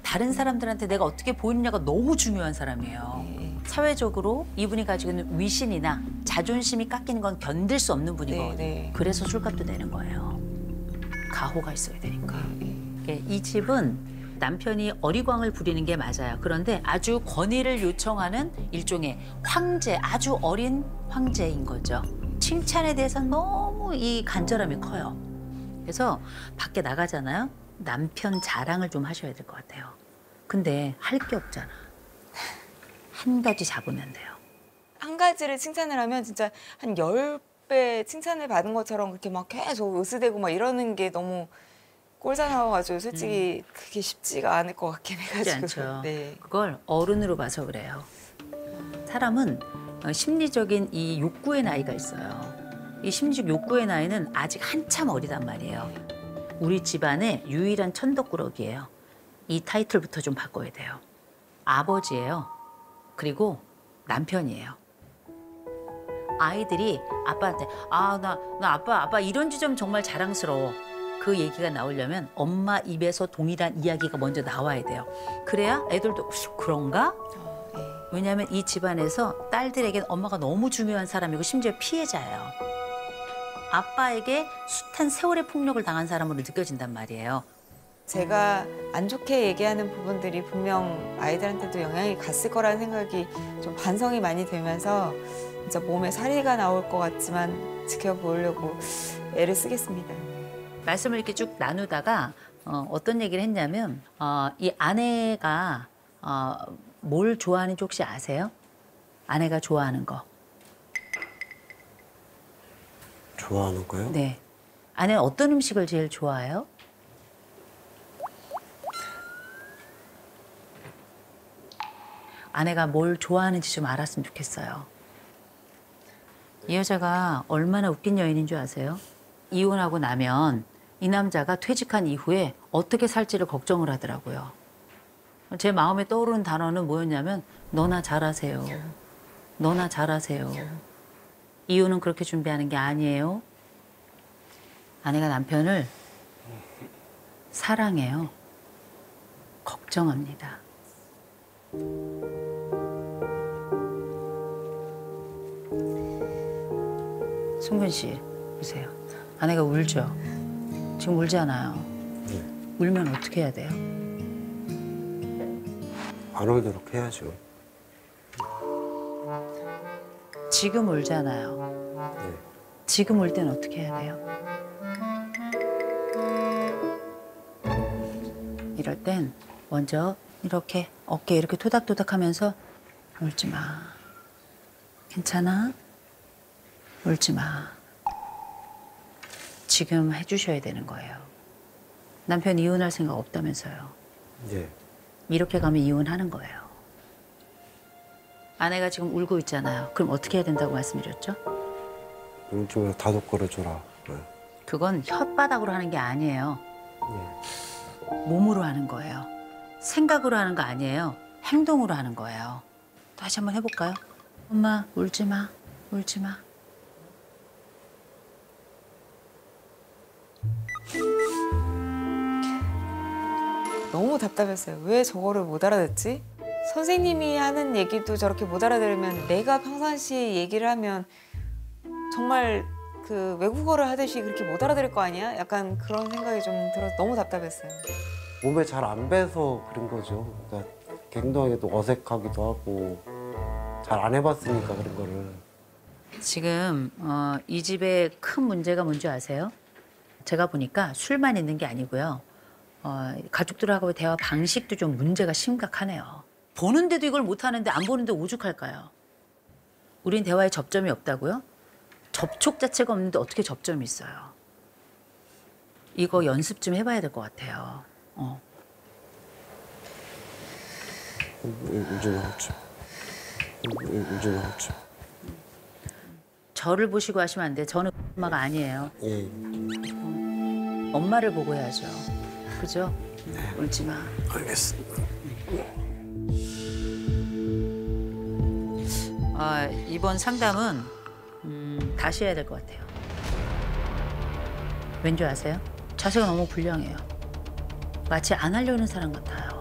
다른 사람들한테 내가 어떻게 보이느냐가 너무 중요한 사람이에요. 사회적으로 이분이 가지고 있는 위신이나 자존심이 깎이는 건 견딜 수 없는 분이거든요. 그래서 술값도 내는 거예요. 가호가 있어야 되니까. 이 집은 남편이 어리광을 부리는 게 맞아요. 그런데 아주 권위를 요청하는 일종의 황제, 아주 어린 황제인 거죠. 칭찬에 대해서 너무 이 간절함이 커요. 그래서 밖에 나가잖아요. 남편 자랑을 좀 하셔야 될 것 같아요. 근데 할 게 없잖아. 한 가지 잡으면 돼요.
한 가지를 칭찬을 하면 진짜 한 10배 칭찬을 받은 것처럼 그렇게 막 계속 으스대고 막 이러는 게 너무 꼴사나워가지고 솔직히 그게 쉽지가 않을 것 같긴 해가지고.
쉽지 않죠.
네.
그걸 어른으로 봐서 그래요. 사람은 심리적인 이 욕구의 나이가 있어요. 이 심리적 욕구의 나이는 아직 한참 어리단 말이에요. 우리 집안의 유일한 천덕꾸러기예요. 이 타이틀부터 좀 바꿔야 돼요. 아버지예요. 그리고 남편이에요. 아이들이 아빠한테 나 아빠 이런 지점 정말 자랑스러워. 그 얘기가 나오려면 엄마 입에서 동일한 이야기가 먼저 나와야 돼요. 그래야 애들도 그런가? 왜냐하면 이 집안에서 딸들에겐 엄마가 너무 중요한 사람이고 심지어 피해자예요. 아빠에게 숱한 세월의 폭력을 당한 사람으로 느껴진단 말이에요.
제가 안 좋게 얘기하는 부분들이 분명 아이들한테도 영향이 갔을 거라는 생각이 좀 반성이 많이 되면서 진짜 몸에 사리가 나올 것 같지만 지켜보려고 애를 쓰겠습니다.
말씀을 이렇게 쭉 나누다가 어떤 얘기를 했냐면 이 아내가 뭘 좋아하는지 혹시 아세요? 아내가 좋아하는 거.
좋아하는 거요?
네. 아내는 어떤 음식을 제일 좋아해요? 아내가 뭘 좋아하는지 좀 알았으면 좋겠어요. 이 여자가 얼마나 웃긴 여인인 줄 아세요? 이혼하고 나면 이 남자가 퇴직한 이후에 어떻게 살지를 걱정을 하더라고요. 제 마음에 떠오르는 단어는 뭐였냐면 너나 잘하세요. 너나 잘하세요. 이혼은 그렇게 준비하는 게 아니에요. 아내가 남편을 사랑해요. 걱정합니다. 승근 씨, 보세요. 아내가 울죠? 지금 울잖아요. 울면 어떻게 해야 돼요?
안 울도록 해야죠.
지금 울잖아요. 지금 울 때는 어떻게 해야 돼요? 이럴 땐 먼저 이렇게 어깨 이렇게 토닥토닥 하면서 울지 마. 괜찮아? 울지 마. 지금 해주셔야 되는 거예요. 남편 이혼할 생각 없다면서요.
예.
이렇게 가면 이혼하는 거예요. 아내가 지금 울고 있잖아요. 그럼 어떻게 해야 된다고 말씀드렸죠?
울지 말고 다독거려줘라.
그건 혓바닥으로 하는 게 아니에요. 몸으로 하는 거예요. 생각으로 하는 거 아니에요. 행동으로 하는 거예요. 다시 한번 해볼까요? 엄마, 울지 마. 울지 마.
너무 답답했어요. 왜 저거를 못 알아듣지? 선생님이 하는 얘기도 저렇게 못 알아들으면 내가 평상시에 얘기를 하면 정말 그 외국어를 하듯이 그렇게 못 알아들을 거 아니야? 약간 그런 생각이 좀 들어서 너무 답답했어요.
몸에 잘 안 배서 그런 거죠. 그러니까 행동에도 어색하기도 하고 잘 안 해봤으니까 그런 거를.
지금 이 집의 큰 문제가 뭔지 아세요? 제가 보니까 술만 있는 게 아니고요. 가족들하고의 대화 방식도 좀 문제가 심각하네요. 보는데도 이걸 못하는데 안 보는데 오죽할까요? 우린 대화에 접점이 없다고요? 접촉 자체가 없는데 어떻게 접점이 있어요? 이거 연습 좀 해봐야 될 것 같아요.
울지 마, 울지 마.
저를 보시고 하시면 안 돼요. 저는 엄마가 아니에요.
예.
엄마를 보고 해야죠. 그죠? 울지 마.
알겠습니다.
이번 상담은 다시 해야 될 것 같아요. 왠지 아세요? 자세가 너무 불량해요. 마치 안 하려는 사람 같아요.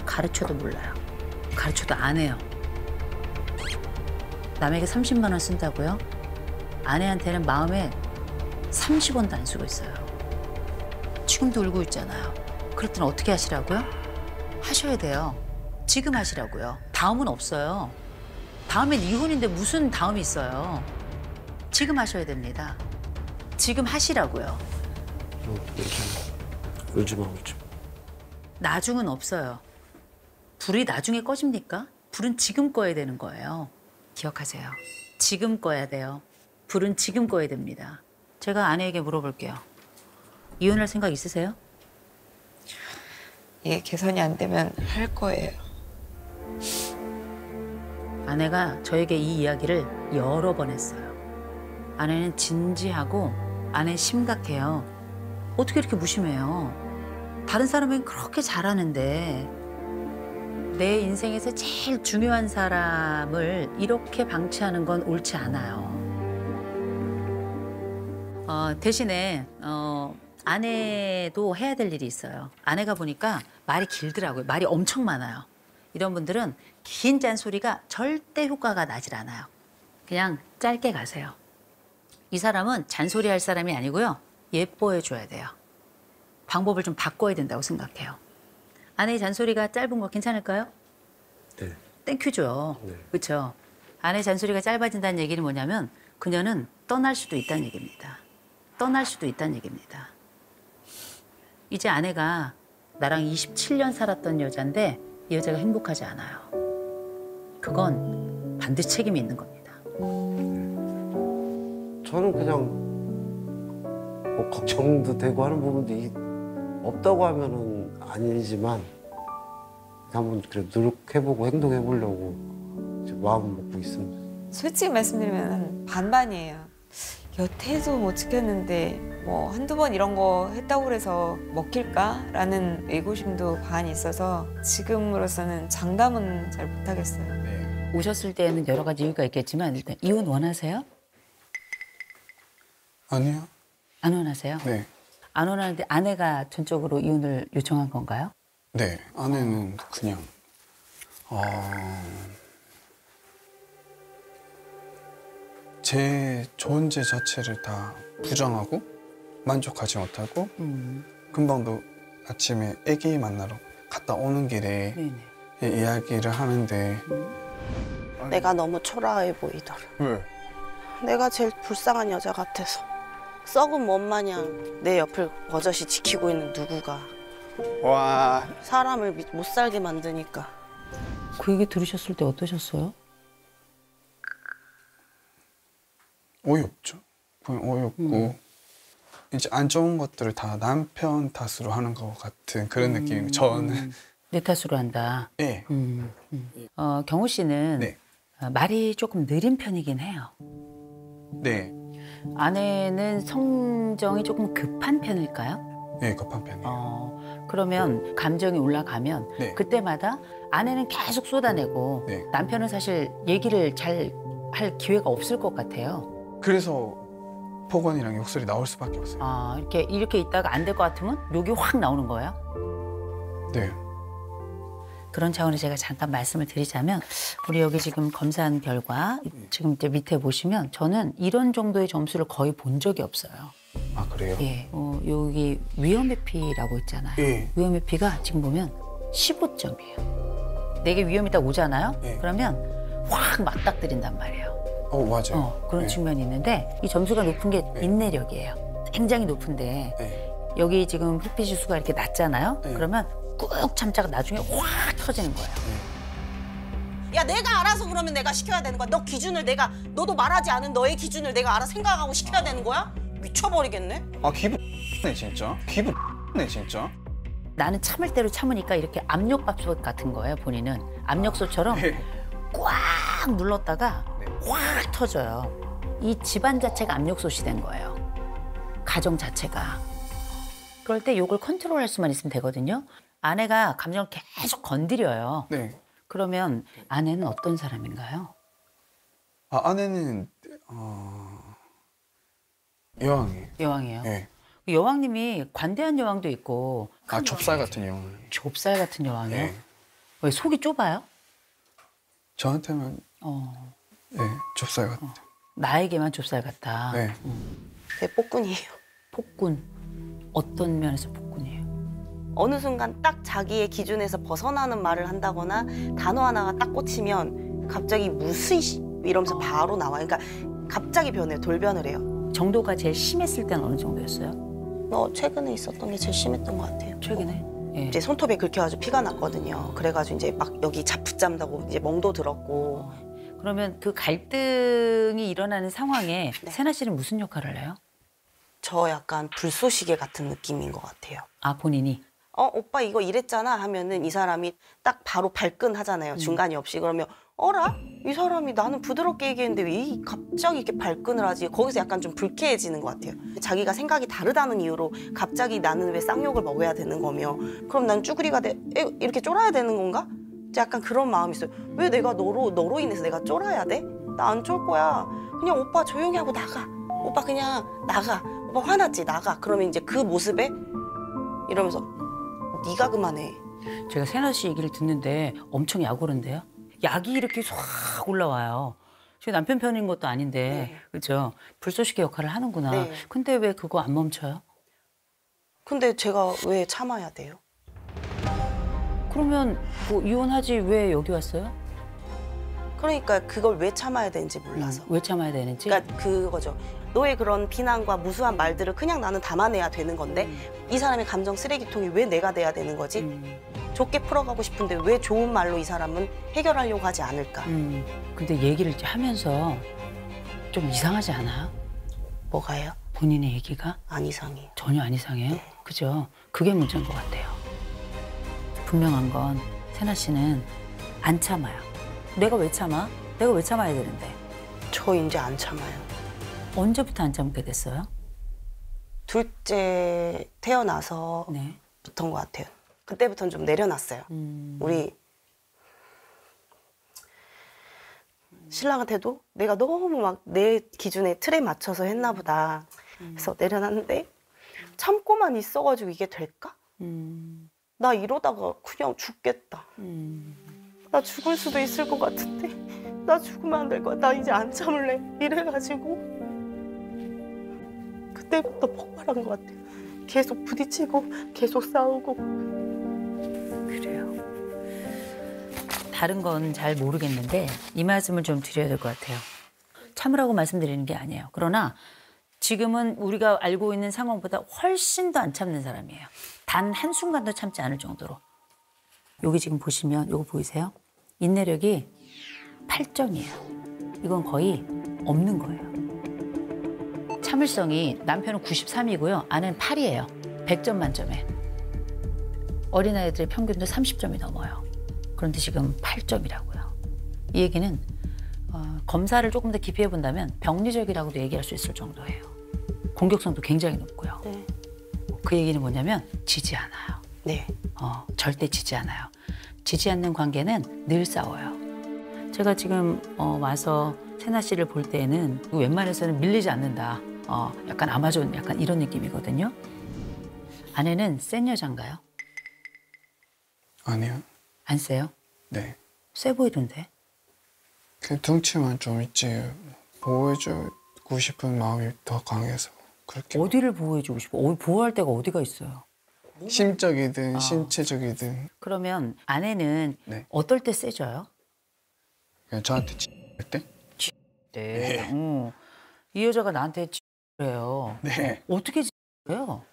가르쳐도 몰라요. 가르쳐도 안 해요. 남에게 30만 원 쓴다고요? 아내한테는 마음에 30원도 안 쓰고 있어요. 지금도 울고 있잖아요. 그럴 땐 어떻게 하시라고요? 하셔야 돼요. 지금 하시라고요. 다음은 없어요. 다음엔 이혼인데 무슨 다음이 있어요. 지금 하셔야 됩니다. 지금 하시라고요.
울지 마.
나중은 없어요. 불이 나중에 꺼집니까? 불은 지금 꺼야 되는 거예요. 기억하세요. 지금 꺼야 돼요. 불은 지금 꺼야 됩니다. 제가 아내에게 물어볼게요. 이혼할 생각 있으세요?
이게 개선이 안 되면 할 거예요.
아내가 저에게 이 이야기를 여러 번 했어요. 아내는 진지하고 아내는 심각해요. 어떻게 이렇게 무심해요? 다른 사람은 그렇게 잘하는데 내 인생에서 제일 중요한 사람을 이렇게 방치하는 건 옳지 않아요. 대신에 아내도 해야 될 일이 있어요. 아내가 보니까 말이 길더라고요. 말이 엄청 많아요. 이런 분들은 긴 짠소리가 절대 효과가 나질 않아요. 그냥 짧게 가세요. 이 사람은 잔소리할 사람이 아니고요. 예뻐해줘야 돼요. 방법을 좀 바꿔야 된다고 생각해요. 아내의 잔소리가 짧은 거 괜찮을까요?
네.
땡큐죠.
네.
그렇죠. 아내의 잔소리가 짧아진다는 얘기는 뭐냐면 그녀는 떠날 수도 있다는 얘기입니다. 떠날 수도 있다는 얘기입니다. 이제 아내가 나랑 27년 살았던 여자인데 이 여자가 행복하지 않아요. 그건 반드시 책임이 있는 겁니다.
저는 그냥 뭐 걱정도 되고 하는 부분도 없다고 하면은 아니지만 한번 그래 노력해보고 행동해보려고 마음 먹고 있습니다.
솔직히 말씀드리면 한 반반이에요. 여태도 못 지켰는데 뭐 한두 번 이런 거 했다고 해서 먹힐까라는 의구심도 반 있어서 지금으로서는 장담은 잘 못하겠어요.
오셨을 때는 여러 가지 이유가 있겠지만 일단 이혼 원하세요?
아니요.
안 원하세요?
네.
안 원하는데 아내가 전적으로 이혼을 요청한 건가요?
네. 아내는 그냥 제 존재 자체를 다 부정하고 만족하지 못하고 금방도 아침에 아기 만나러 갔다 오는 길에 이야기를 하는데
내가 너무 초라해 보이더라.
왜?
내가 제일 불쌍한 여자 같아서. 썩은 몸 마냥 내 옆을 버젓이 지키고 있는 누구가
와.
사람을 못 살게 만드니까.
그 얘기 들으셨을 때 어떠셨어요?
어이없죠. 그냥 어이없고 이제 안 좋은 것들을 다 남편 탓으로 하는 것 같은 그런 느낌. 저는
내 탓으로 한다.
네.
경호 씨는
네.
말이 조금 느린 편이긴 해요.
네.
아내는 성정이 조금 급한 편일까요?
네, 급한 편이에요.
그러면 감정이 올라가면
네.
그때마다 아내는 계속 쏟아내고
네.
남편은 사실 얘기를 잘 할 기회가 없을 것 같아요.
그래서 폭언이랑 욕설이 나올 수밖에 없어요.
이렇게 있다가 안 될 것 같으면 욕이 확 나오는 거예요?
네.
그런 차원에서 제가 잠깐 말씀을 드리자면 우리 여기 지금 검사한 결과 지금 이제 밑에 보시면 저는 이런 정도의 점수를 거의 본 적이 없어요.
아, 그래요?
예. 여기 위험회피라고 있잖아요.
예.
위험회피가 지금 보면 15점이에요. 내게 위험이 딱 오잖아요.
예.
그러면 확 맞닥뜨린단 말이에요.
맞아요.
그런
예.
측면이 있는데 이 점수가 높은 게 인내력이에요. 굉장히 높은데 여기 지금 회피 지수가 이렇게 낮잖아요. 그러면 꾹 참다가 나중에 확 터지는 거예요.
야, 내가 알아서 그러면 내가 시켜야 되는 거야. 너 기준을 너도 말하지 않은 너의 기준을 내가 알아 생각하고 시켜야 되는 거야? 미쳐버리겠네.
아, 기분 네 진짜. 기분 네 진짜.
나는 참을 대로 참으니까 이렇게 압력밥솥 같은 거예요, 본인은. 압력솥처럼 꽉 눌렀다가 확 터져요. 이 집안 자체가 압력솥이 된 거예요. 가정 자체가. 그럴 때 이걸 컨트롤할 수만 있으면 되거든요. 아내가 감정을 계속 건드려요.
네.
그러면 아내는 어떤 사람인가요?
아내는 여왕이에요.
여왕이에요?
네.
여왕님이 관대한 여왕도 있고.
좁쌀 같은 여왕.
좁쌀 같은 여왕이요?
네.
왜 속이 좁아요?
저한테만 네, 좁쌀 같아.
나에게만 좁쌀 같다.
네.
제 폭군이에요.
폭군. 어떤 면에서 폭군이에요?
어느 순간 딱 자기의 기준에서 벗어나는 말을 한다거나 단어 하나가 딱 꽂히면 갑자기 무슨 이러면서 바로 나와요. 그러니까 갑자기 변해요. 돌변을 해요.
정도가 제일 심했을 때는 어느 정도였어요?
최근에 있었던 게 제일 심했던 것 같아요.
최근에? 예.
이제 손톱에 긁혀가지고 피가 났거든요. 그래가지고 이제 막 여기 자풋잠다고 이제 멍도 들었고.
그러면 그 갈등이 일어나는 상황에 세나 씨는 무슨 역할을 해요?
저 약간 불쏘시개 같은 느낌인 것 같아요.
아, 본인이?
오빠 이거 이랬잖아 하면은 이 사람이 딱 바로 발끈하잖아요. 중간이 없이. 그러면 어라? 이 사람이 나는 부드럽게 얘기했는데 왜 갑자기 이렇게 발끈을 하지? 거기서 약간 좀 불쾌해지는 것 같아요. 자기가 생각이 다르다는 이유로 갑자기 나는 왜 쌍욕을 먹어야 되는 거며 그럼 난 쭈그리가 이렇게 쫄아야 되는 건가? 약간 그런 마음이 있어요. 왜 내가 너로 인해서 내가 쫄아야 돼? 나 안 쫄 거야. 그냥 오빠 조용히 하고 나가. 오빠 그냥 나가. 오빠 화났지? 나가. 그러면 이제 그 모습에 이러면서 네가 그만해.
제가 세나 씨 얘기를 듣는데 엄청 약오른데요? 약이 이렇게 확 올라와요. 제 남편 편인 것도 아닌데, 그렇죠? 불쏘시개 역할을 하는구나.
네.
근데 왜 그거 안 멈춰요?
근데 제가 왜 참아야 돼요?
그러면 뭐 이혼하지 왜 여기 왔어요?
그러니까 그걸 왜 참아야 되는지 몰라서.
왜 참아야 되는지?
그러니까 그거죠. 너의 그런 비난과 무수한 말들을 그냥 나는 담아내야 되는 건데 이 사람의 감정 쓰레기통이 왜 내가 돼야 되는 거지? 좋게 풀어가고 싶은데 왜 좋은 말로 이 사람은 해결하려고 하지 않을까?
근데 얘기를 하면서 좀 이상하지 않아요?
뭐가요?
본인의 얘기가?
안 이상해요.
전혀 안 이상해요? 그죠? 그게 문제인 것 같아요. 분명한 건 세나 씨는 안 참아요. 내가 왜 참아? 내가 왜 참아야 되는데?
저 이제 안 참아요.
언제부터 안 참게 됐어요?
둘째 태어나서 부터인 것 같아요. 그때부터는 좀 내려놨어요. 우리 신랑한테도 내가 너무 막 내 기준에 틀에 맞춰서 했나 보다. 그래서 내려놨는데 참고만 있어가지고 이게 될까? 나 이러다가 그냥 죽겠다. 나 죽을 수도 있을 것 같은데 나 죽으면 안 될 거야. 나 이제 안 참을래. 이래가지고 그때부터 폭발한 것 같아요. 계속 부딪히고 계속 싸우고.
그래요. 다른 건 잘 모르겠는데 이 말씀을 좀 드려야 될 것 같아요. 참으라고 말씀드리는 게 아니에요. 그러나 지금은 우리가 알고 있는 상황보다 훨씬 더 안 참는 사람이에요. 단 한순간도 참지 않을 정도로. 여기 지금 보시면 이거 보이세요? 인내력이 8점이에요. 이건 거의 없는 거예요. 참을성이 남편은 93이고요. 아내는 8이에요. 100점 만점에. 어린아이들의 평균도 30점이 넘어요. 그런데 지금 8점이라고요. 이 얘기는 검사를 조금 더 깊이 해본다면 병리적이라고도 얘기할 수 있을 정도예요. 공격성도 굉장히 높고요.
네.
그 얘기는 뭐냐면 지지 않아요.
네.
절대 지지 않아요. 지지 않는 관계는 늘 싸워요. 제가 지금 와서 세나 씨를 볼 때는 웬만해서는 밀리지 않는다. 약간 아마존 약간 이런 느낌이거든요. 아내는 센 여잔가요?
아니요.
안 세요?
네.
세 보이던데?
그 덩치만 좀 있지 보호해주고 싶은 마음이 더 강해서 그렇게.
어디를 보호해주고 싶어? 보호할 데가 어디가 있어요?
심적이든 신체적이든.
그러면 아내는 어떨 때 세져요?
그냥 저한테 할 때?
네. 이 여자가 나한테 그래요.
네.
어떻게 해요?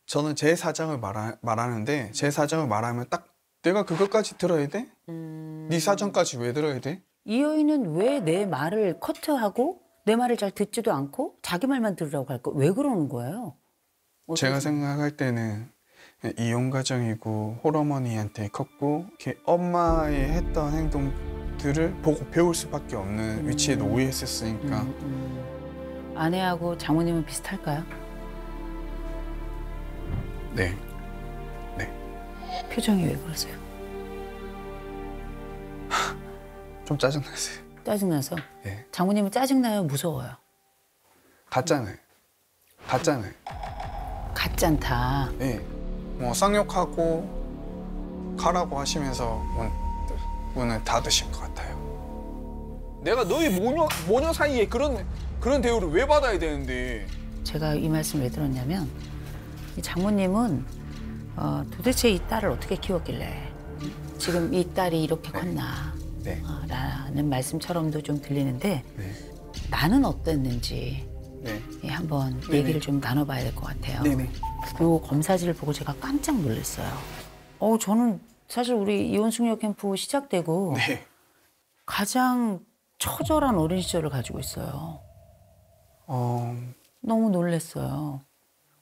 저는 제 사정을 말하는데 제 사정을 말하면 딱 내가 그것까지 들어야 돼? 네 사정까지 왜 들어야 돼?
이 여인은 왜 내 말을 커트하고 내 말을 잘 듣지도 않고 자기 말만 들으라고 할까? 왜 그러는 거예요?
제가 생각할 때는 이혼 가정이고 홀어머니한테 컸고 이렇게 엄마의 했던 행동들을 보고 배울 수밖에 없는 위치에 놓여있었으니까.
아내하고 장모님은 비슷할까요?
네.
표정이 왜 그러세요?
좀 짜증나세요.
짜증나서?
네.
장모님은 짜증나요? 무서워요?
같잖아요.
같잖다.
네. 뭐 쌍욕하고 가라고 하시면서 문을 닫으신 것 같아요.
내가 너희 모녀 사이에 그런 대우를 왜 받아야 되는데.
제가 이 말씀을 왜 들었냐면 이 장모님은 도대체 이 딸을 어떻게 키웠길래 지금 이 딸이 이렇게 컸나 라는 말씀처럼도 좀 들리는데 나는 어땠는지 한번 얘기를 좀 나눠봐야 될 것 같아요. 요 검사지를 보고 제가 깜짝 놀랐어요. 저는 사실 우리 이혼 숙녀 캠프 시작되고 가장 처절한 어린 시절을 가지고 있어요. 너무 놀랐어요.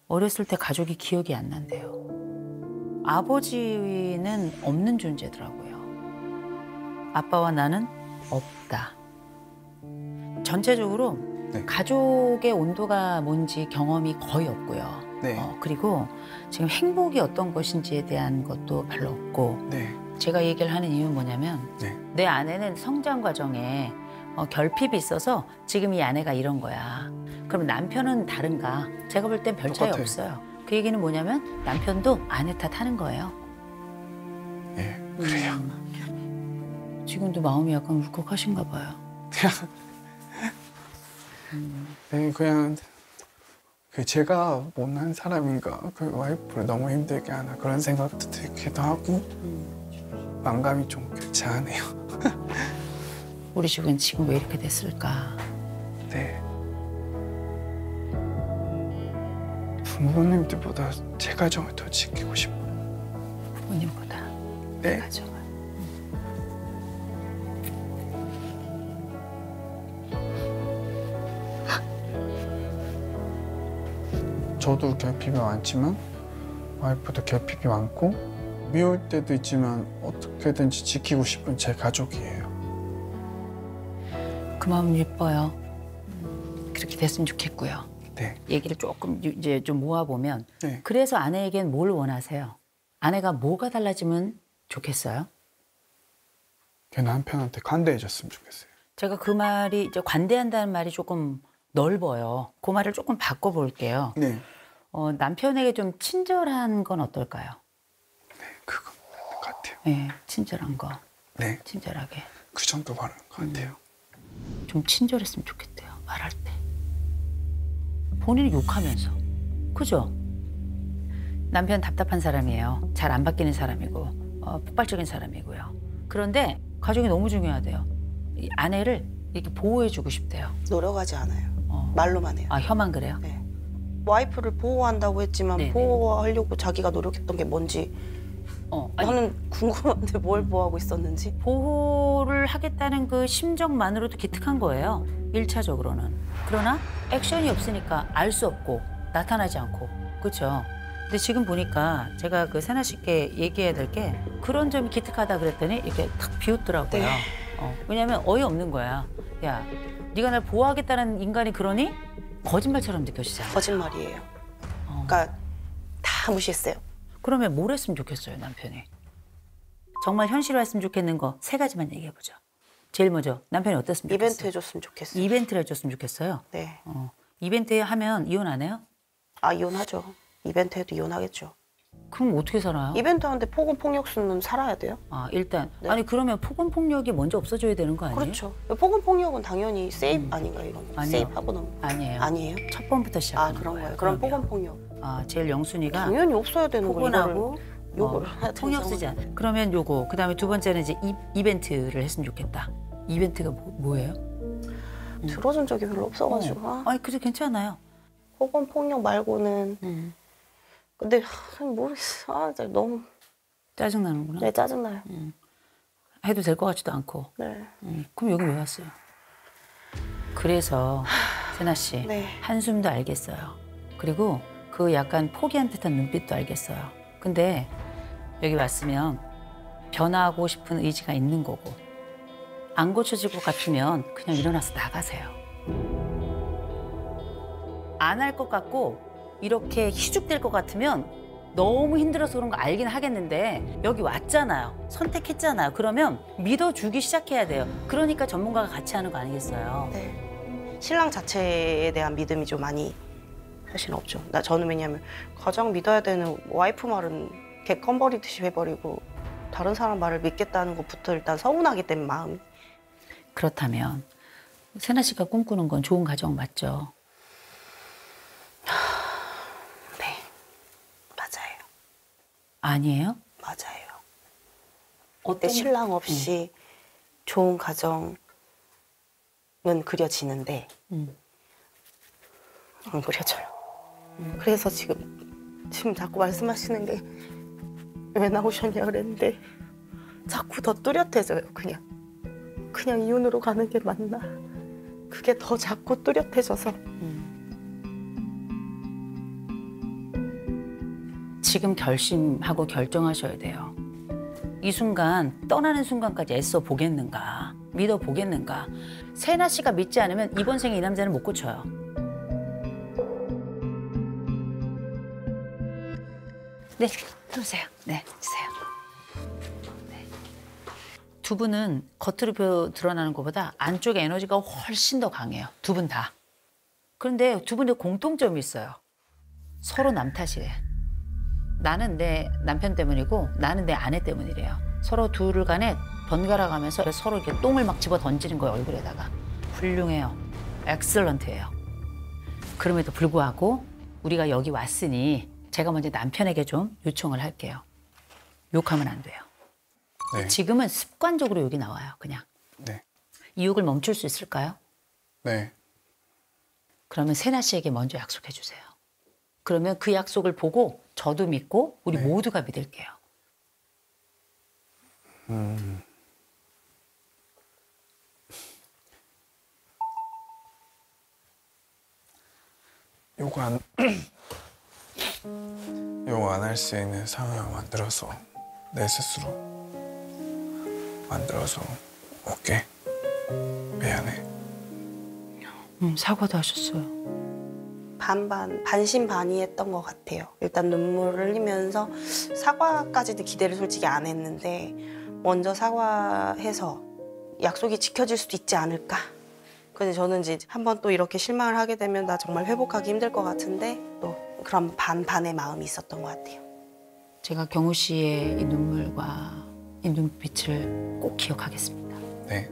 어렸을 때 가족이 기억이 안 난대요. 아버지는 없는 존재더라고요. 아빠와 나는 없다. 전체적으로 가족의 온도가 뭔지 경험이 거의 없고요. 그리고 지금 행복이 어떤 것인지에 대한 것도 별로 없고 제가 얘기를 하는 이유는 뭐냐면 내 아내는 성장 과정에 결핍이 있어서 지금 이 아내가 이런 거야. 그럼 남편은 다른가? 제가 볼 땐 별 차이 없어요. 그 얘기는 뭐냐면 남편도 아내 탓하는 거예요.
그래요.
지금도 마음이 약간 울컥하신가 봐요.
네, 그냥 제가 못난 사람인가, 그 와이프를 너무 힘들게 하나 그런 생각도 들기도 하고 만감이 좀 교차하네요.
우리 집은 지금 왜 이렇게 됐을까?
네. 부모님들보다 제 가정을 더 지키고 싶어요.
부모님보다
네.
가정을.
저도 결핍이 많지만 와이프도 결핍이 많고 미울 때도 있지만 어떻게든지 지키고 싶은 제 가족이에요.
그 마음 예뻐요. 그렇게 됐으면 좋겠고요.
네.
얘기를 조금 이제 좀 모아보면
네.
그래서 아내에겐 뭘 원하세요? 아내가 뭐가 달라지면 좋겠어요?
걔 남편한테 관대해졌으면 좋겠어요.
제가 그 말이 이제 관대한다는 말이 조금 넓어요. 그 말을 조금 바꿔볼게요.
네.
남편에게 좀 친절한 건 어떨까요?
네, 그건 맞는 것 같아요.
네, 친절한 거.
네.
친절하게.
그 정도 바라는 것 같아요.
좀 친절했으면 좋겠대요. 말할 때. 본인이 욕하면서. 그죠? 남편 답답한 사람이에요. 잘 안 바뀌는 사람이고 폭발적인 사람이고요. 그런데 가족이 너무 중요하대요. 이 아내를 이렇게 보호해주고 싶대요.
노력하지 않아요. 말로만 해요.
아, 혀만 그래요?
네. 와이프를 보호한다고 했지만
네네.
보호하려고 자기가 노력했던 게 뭔지 나는 궁금한데 뭘 보호하고 있었는지.
보호를 하겠다는 그 심정만으로도 기특한 거예요. 1차적으로는. 그러나 액션이 없으니까 알 수 없고 나타나지 않고. 그렇죠? 근데 지금 보니까 제가 그 세나 씨께 얘기해야 될 게 그런 점이 기특하다 그랬더니 이렇게 탁 비웃더라고요.
네.
왜냐하면 어이없는 거야. 야, 네가 날 보호하겠다는 인간이 그러니? 거짓말처럼 느껴지잖아.
거짓말이에요. 그러니까 다 무시했어요.
그러면 뭘 했으면 좋겠어요, 남편이? 정말 현실화했으면 좋겠는 거 3가지만 얘기해보죠. 제일 먼저 남편이 어땠으면 좋겠어요?
이벤트 해줬으면 좋겠어요.
이벤트를 해줬으면 좋겠어요?
네.
이벤트 하면 이혼 안 해요?
아, 이혼하죠. 이벤트 해도 이혼하겠죠.
그럼 어떻게 살아요?
이벤트 하는데 폭언 폭력 수는 살아야 돼요.
아, 일단.
네.
아니, 그러면 폭언 폭력이 먼저 없어져야 되는 거 아니에요?
그렇죠. 폭언 폭력은 당연히 세이브 아닌가 이건?
아니요.
세이브하고 넘.
아니에요.
아니에요?
첫 번부터 시작하는
그런
거예요.
그럼
그럼요.
폭언 폭력.
아, 제일 영순이가
당연히 없어야 되는 거예요.
폭언하고
요거를 해야 되는
폭력 쓰지 않아. 그러면 요거. 그다음에 두 번째는 이제 이벤트를 했으면 좋겠다. 이벤트가 뭐예요?
들어준 적이 별로 없어가지고.
아니, 그래도 괜찮아요.
폭언 폭력 말고는. 근데 모르겠어. 진짜 너무
짜증나는구나.
네, 짜증나요.
해도 될 것 같지도 않고.
네.
그럼 여기 왜 왔어요? 그래서 세나 씨
네.
한숨도 알겠어요. 그리고 그 약간 포기한 듯한 눈빛도 알겠어요. 근데 여기 왔으면 변화하고 싶은 의지가 있는 거고 안 고쳐질 것 같으면 그냥 일어나서 나가세요. 안 할 것 같고 이렇게 희죽될 것 같으면 너무 힘들어서 그런 거 알긴 하겠는데 여기 왔잖아요. 선택했잖아요. 그러면 믿어주기 시작해야 돼요. 그러니까 전문가가 같이 하는 거 아니겠어요?
네. 신랑 자체에 대한 믿음이 좀 많이 사실 없죠. 저는 왜냐면 가장 믿어야 되는 와이프 말은 개껌 버리듯이 해버리고 다른 사람 말을 믿겠다는 것부터 일단 서운하기 때문에 마음이.
그렇다면 세나 씨가 꿈꾸는 건 좋은 가정 맞죠?
네, 맞아요.
아니에요?
맞아요.
어떤
신랑 없이 좋은 가정은 그려지는데 안 그려져요. 그래서 지금 자꾸 말씀하시는 게 왜 나오셨냐 그랬는데 자꾸 더 뚜렷해져요. 그냥 이혼으로 가는 게 맞나? 그게 더 자꾸 뚜렷해져서.
지금 결심하고 결정하셔야 돼요. 이 순간, 떠나는 순간까지 애써 보겠는가, 믿어 보겠는가. 세나 씨가 믿지 않으면 이번 생에 이 남자는 못 고쳐요. 네, 들어오세요. 네, 주세요. 네. 두 분은 겉으로 드러나는 것보다 안쪽에 에너지가 훨씬 더 강해요. 두 분 다. 그런데 두 분의 공통점이 있어요. 서로 남 탓이래. 나는 내 남편 때문이고 나는 내 아내 때문이래요. 서로 둘 간에 번갈아 가면서 서로 이렇게 똥을 막 집어 던지는 거예요, 얼굴에다가. 훌륭해요. 엑셀런트예요. 그럼에도 불구하고 우리가 여기 왔으니 제가 먼저 남편에게 좀 요청을 할게요. 욕하면 안 돼요.
네.
지금은 습관적으로 욕이 나와요, 그냥.
네.
이 욕을 멈출 수 있을까요?
네.
그러면 세나 씨에게 먼저 약속해 주세요. 그러면 그 약속을 보고 저도 믿고 우리 모두가 믿을게요.
욕 안 할 수 있는 상황을 만들어서 내 스스로 만들어서 올게. 미안해.
사과도 하셨어요.
반신반의했던 것 같아요. 일단 눈물을 흘리면서 사과까지도 기대를 솔직히 안 했는데 먼저 사과해서 약속이 지켜질 수도 있지 않을까. 근데 저는 이제 한번 또 이렇게 실망을 하게 되면 나 정말 회복하기 힘들 것 같은데 또 그런 반반의 마음이 있었던 것 같아요.
제가 경우 씨의 이 눈물과 이 눈빛을 꼭 기억하겠습니다.
네.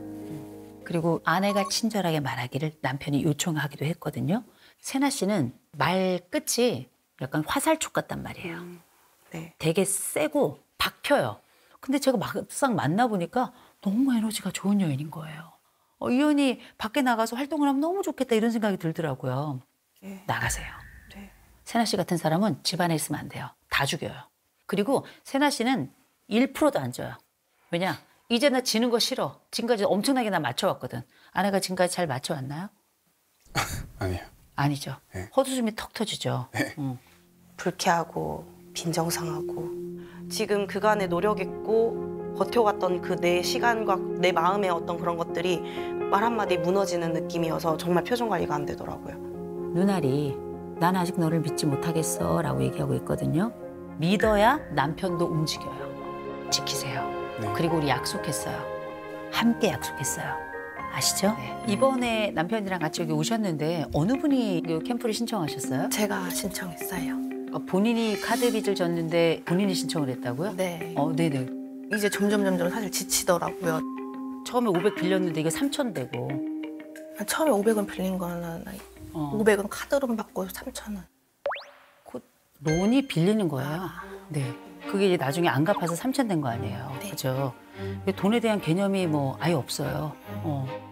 그리고 아내가 친절하게 말하기를 남편이 요청하기도 했거든요. 세나 씨는 말 끝이 약간 화살촉 같단 말이에요.
네.
되게 세고 박혀요. 근데 제가 막상 만나보니까 너무 에너지가 좋은 여인인 거예요. 이 여인이 밖에 나가서 활동을 하면 너무 좋겠다 이런 생각이 들더라고요.
네.
나가세요.
네.
세나 씨 같은 사람은 집안에 있으면 안 돼요. 다 죽여요. 그리고 세나 씨는 1%도 안 져요. 왜냐? 이제 나 지는 거 싫어. 지금까지 엄청나게 나 맞춰왔거든. 아내가 지금까지 잘 맞춰왔나요?
아니요.
아니죠.
네.
헛웃음이 턱 터지죠.
네.
불쾌하고 빈정상하고 지금 그간의 노력했고 버텨왔던 그 내 시간과 내 마음의 어떤 그런 것들이 말 한마디 무너지는 느낌이어서 정말 표정 관리가 안 되더라고요.
누나리, 난 아직 너를 믿지 못하겠어 라고 얘기하고 있거든요. 믿어야 남편도 움직여요. 지키세요.
네.
그리고 우리 약속했어요. 함께 약속했어요. 아시죠? 이번에 남편이랑 같이 여기 오셨는데 어느 분이 이 캠프를 신청하셨어요?
제가 신청했어요.
본인이 카드 빚을 졌는데 본인이 신청을 했다고요?
네.
네네.
이제 점점 사실 지치더라고요.
처음에 500 빌렸는데 이게 3,000 되고.
처음에 500원 빌린 거는 500원 카드로 받고 3,000원.
론이 빌리는 거예요. 네. 그게 이제 나중에 안 갚아서 3,000 된 거 아니에요.
네.
그죠? 돈에 대한 개념이 뭐 아예 없어요.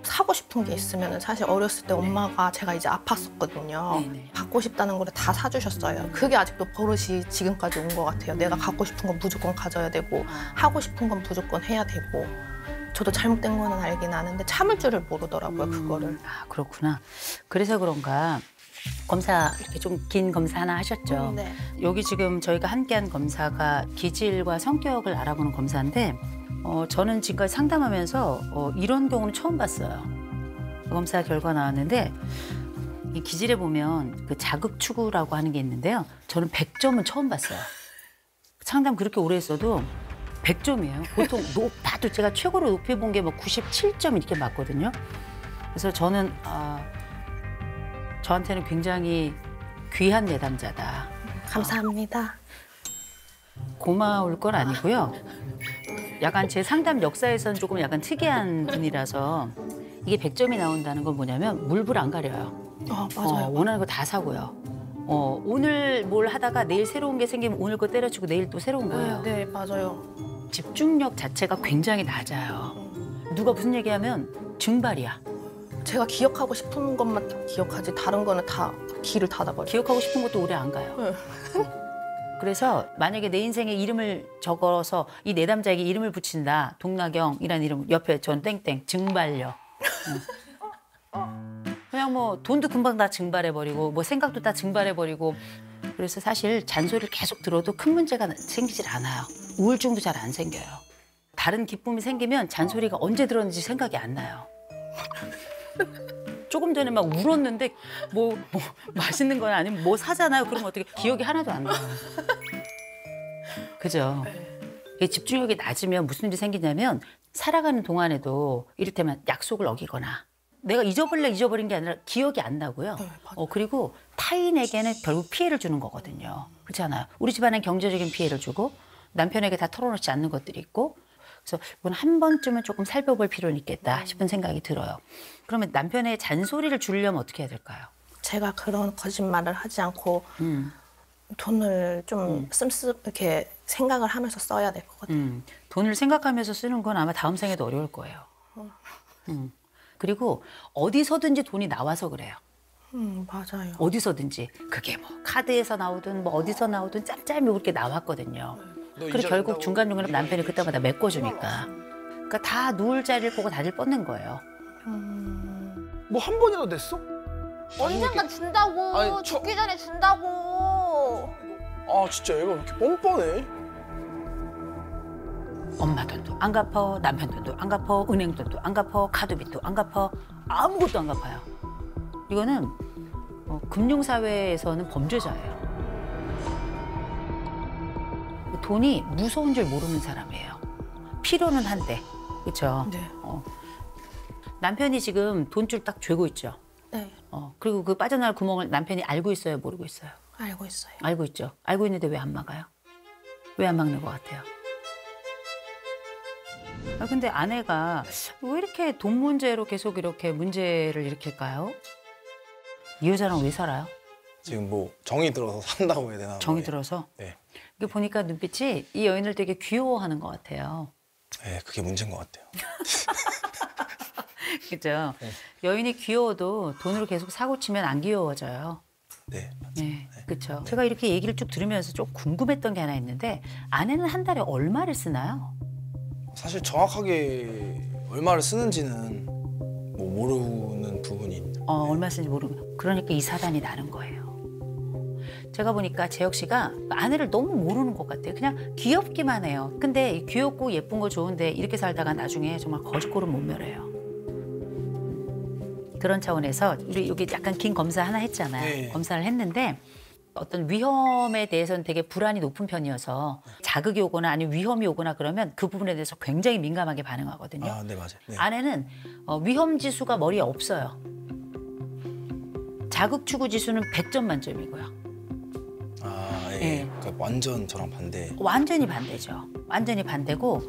사고 싶은 게 있으면 사실 어렸을 때 엄마가 제가 이제 아팠었거든요.
네네.
갖고 싶다는 거를 다 사주셨어요. 그게 아직도 버릇이 지금까지 온 것 같아요. 내가 갖고 싶은 건 무조건 가져야 되고 하고 싶은 건 무조건 해야 되고. 저도 잘못된 거는 알긴 아는데 참을 줄을 모르더라고요, 그거를.
아, 그렇구나. 그래서 그런가 검사 이렇게 좀 긴 검사 하나 하셨죠.
네.
여기 지금 저희가 함께한 검사가 기질과 성격을 알아보는 검사인데 저는 지금까지 상담하면서 이런 경우는 처음 봤어요. 검사 결과 나왔는데 이 기질에 보면 그 자극 추구라고 하는 게 있는데요. 저는 100점은 처음 봤어요. 상담 그렇게 오래 했어도 100점이에요. 보통 높아도 제가 최고로 높이 본 게 뭐 97점 이렇게 맞거든요. 그래서 저는 저한테는 굉장히 귀한 내담자다.
감사합니다.
고마울 건 아니고요. 약간 제 상담 역사에서는 조금 약간 특이한 분이라서 이게 100점이 나온다는 건 뭐냐면 물불 안 가려요.
맞아요.
원하는 거 다 사고요. 오늘 뭘 하다가 내일 새로운 게 생기면 오늘 거 때려치고 내일 또 새로운 거예요.
네, 맞아요.
집중력 자체가 굉장히 낮아요. 누가 무슨 얘기하면 증발이야.
제가 기억하고 싶은 것만 기억하지 다른 거는 다 귀를 닫아버려요.
기억하고 싶은 것도 오래 안 가요.
네.
그래서 만약에 내 인생에 이름을 적어서 이 내담자에게 이름을 붙인다. 동나경이라는 이름 옆에 전 땡땡 증발력. 그냥 뭐 돈도 금방 다 증발해버리고 뭐 생각도 다 증발해버리고 그래서 사실 잔소리를 계속 들어도 큰 문제가 생기질 않아요. 우울증도 잘 안 생겨요. 다른 기쁨이 생기면 잔소리가 언제 들었는지 생각이 안 나요. 조금 전에 막 울었는데 뭐 맛있는 건 아니면 뭐 사잖아요. 그러면 어떻게 기억이 하나도 안 나요. 그죠? 집중력이 낮으면 무슨 일이 생기냐면 살아가는 동안에도 이를테면 약속을 어기거나 내가 잊어버린 게 아니라 기억이 안 나고요. 그리고 타인에게는 결국 피해를 주는 거거든요. 그렇지 않아요? 우리 집안은 경제적인 피해를 주고 남편에게 다 털어놓지 않는 것들이 있고 그래서 이건 한 번쯤은 조금 살펴볼 필요는 있겠다 싶은 생각이 들어요. 그러면 남편의 잔소리를 줄이려면 어떻게 해야 될까요?
제가 그런 거짓말을 하지 않고 돈을 좀 이렇게 생각을 하면서 써야 될 것 같아요.
돈을 생각하면서 쓰는 건 아마 다음 생에도 어려울 거예요. 그리고 어디서든지 돈이 나와서 그래요.
맞아요.
어디서든지 그게 뭐 카드에서 나오든 뭐 어디서 나오든 짬짬이 그렇게 나왔거든요. 그리고 결국 중간중간에 남편이 그때마다 메꿔주니까. 그러니까 다 누울 자리를 보고 다들 뻗는 거예요.
뭐 한 번이라도 냈어?
언젠간 준다고.
아니,
죽기 전에 준다고.
아 진짜 얘가 왜 이렇게 뻔뻔해?
엄마 돈도 안 갚아, 남편 돈도 안 갚아, 은행 돈도 안 갚아, 카드빚도 안 갚아, 아무것도 안 갚아요. 이거는 금융사회에서는 범죄자예요. 돈이 무서운 줄 모르는 사람이에요. 필요는 한데, 그렇죠?
네.
남편이 지금 돈줄 딱 죄고 있죠.
네.
그리고 그 빠져나갈 구멍을 남편이 알고 있어요, 모르고 있어요?
알고 있어요.
알고 있죠. 알고 있는데 왜 안 막아요? 왜 안 막는 것 같아요? 근데 아내가 왜 이렇게 돈 문제로 계속 이렇게 문제를 일으킬까요? 이 여자랑 왜 살아요?
지금 뭐 정이 들어서 산다고 해야 되나?
정이 들어서?
네.
이게 보니까 눈빛이 이 여인을 되게 귀여워하는 것 같아요.
네, 그게 문제인 것 같아요.
그죠? 여인이 귀여워도 돈으로 계속 사고 치면 안 귀여워져요.
네.
네, 그렇죠. 제가 이렇게 얘기를 쭉 들으면서 좀 궁금했던 게 하나 있는데 아내는 한 달에 얼마를 쓰나요?
사실 정확하게 얼마를 쓰는지는 뭐 모르는 부분이.
얼마 쓰는지 모르고 그러니까 이 사단이 나는 거예요. 제가 보니까 재혁 씨가 아내를 너무 모르는 것 같아요. 그냥 귀엽기만 해요. 근데 귀엽고 예쁜 거 좋은데 이렇게 살다가 나중에 정말 거짓골은 못 멸해요. 그런 차원에서 우리 여기 약간 긴 검사 하나 했잖아요.
네.
검사를 했는데 어떤 위험에 대해서는 되게 불안이 높은 편이어서 자극이 오거나 아니면 위험이 오거나 그러면 그 부분에 대해서 굉장히 민감하게 반응하거든요.
아, 네, 맞아요. 네.
아내는 위험 지수가 머리에 없어요. 자극 추구 지수는 100점 만점이고요.
아, 예.
네.
그러니까 완전 저랑 반대.
완전히 반대죠. 완전히 반대고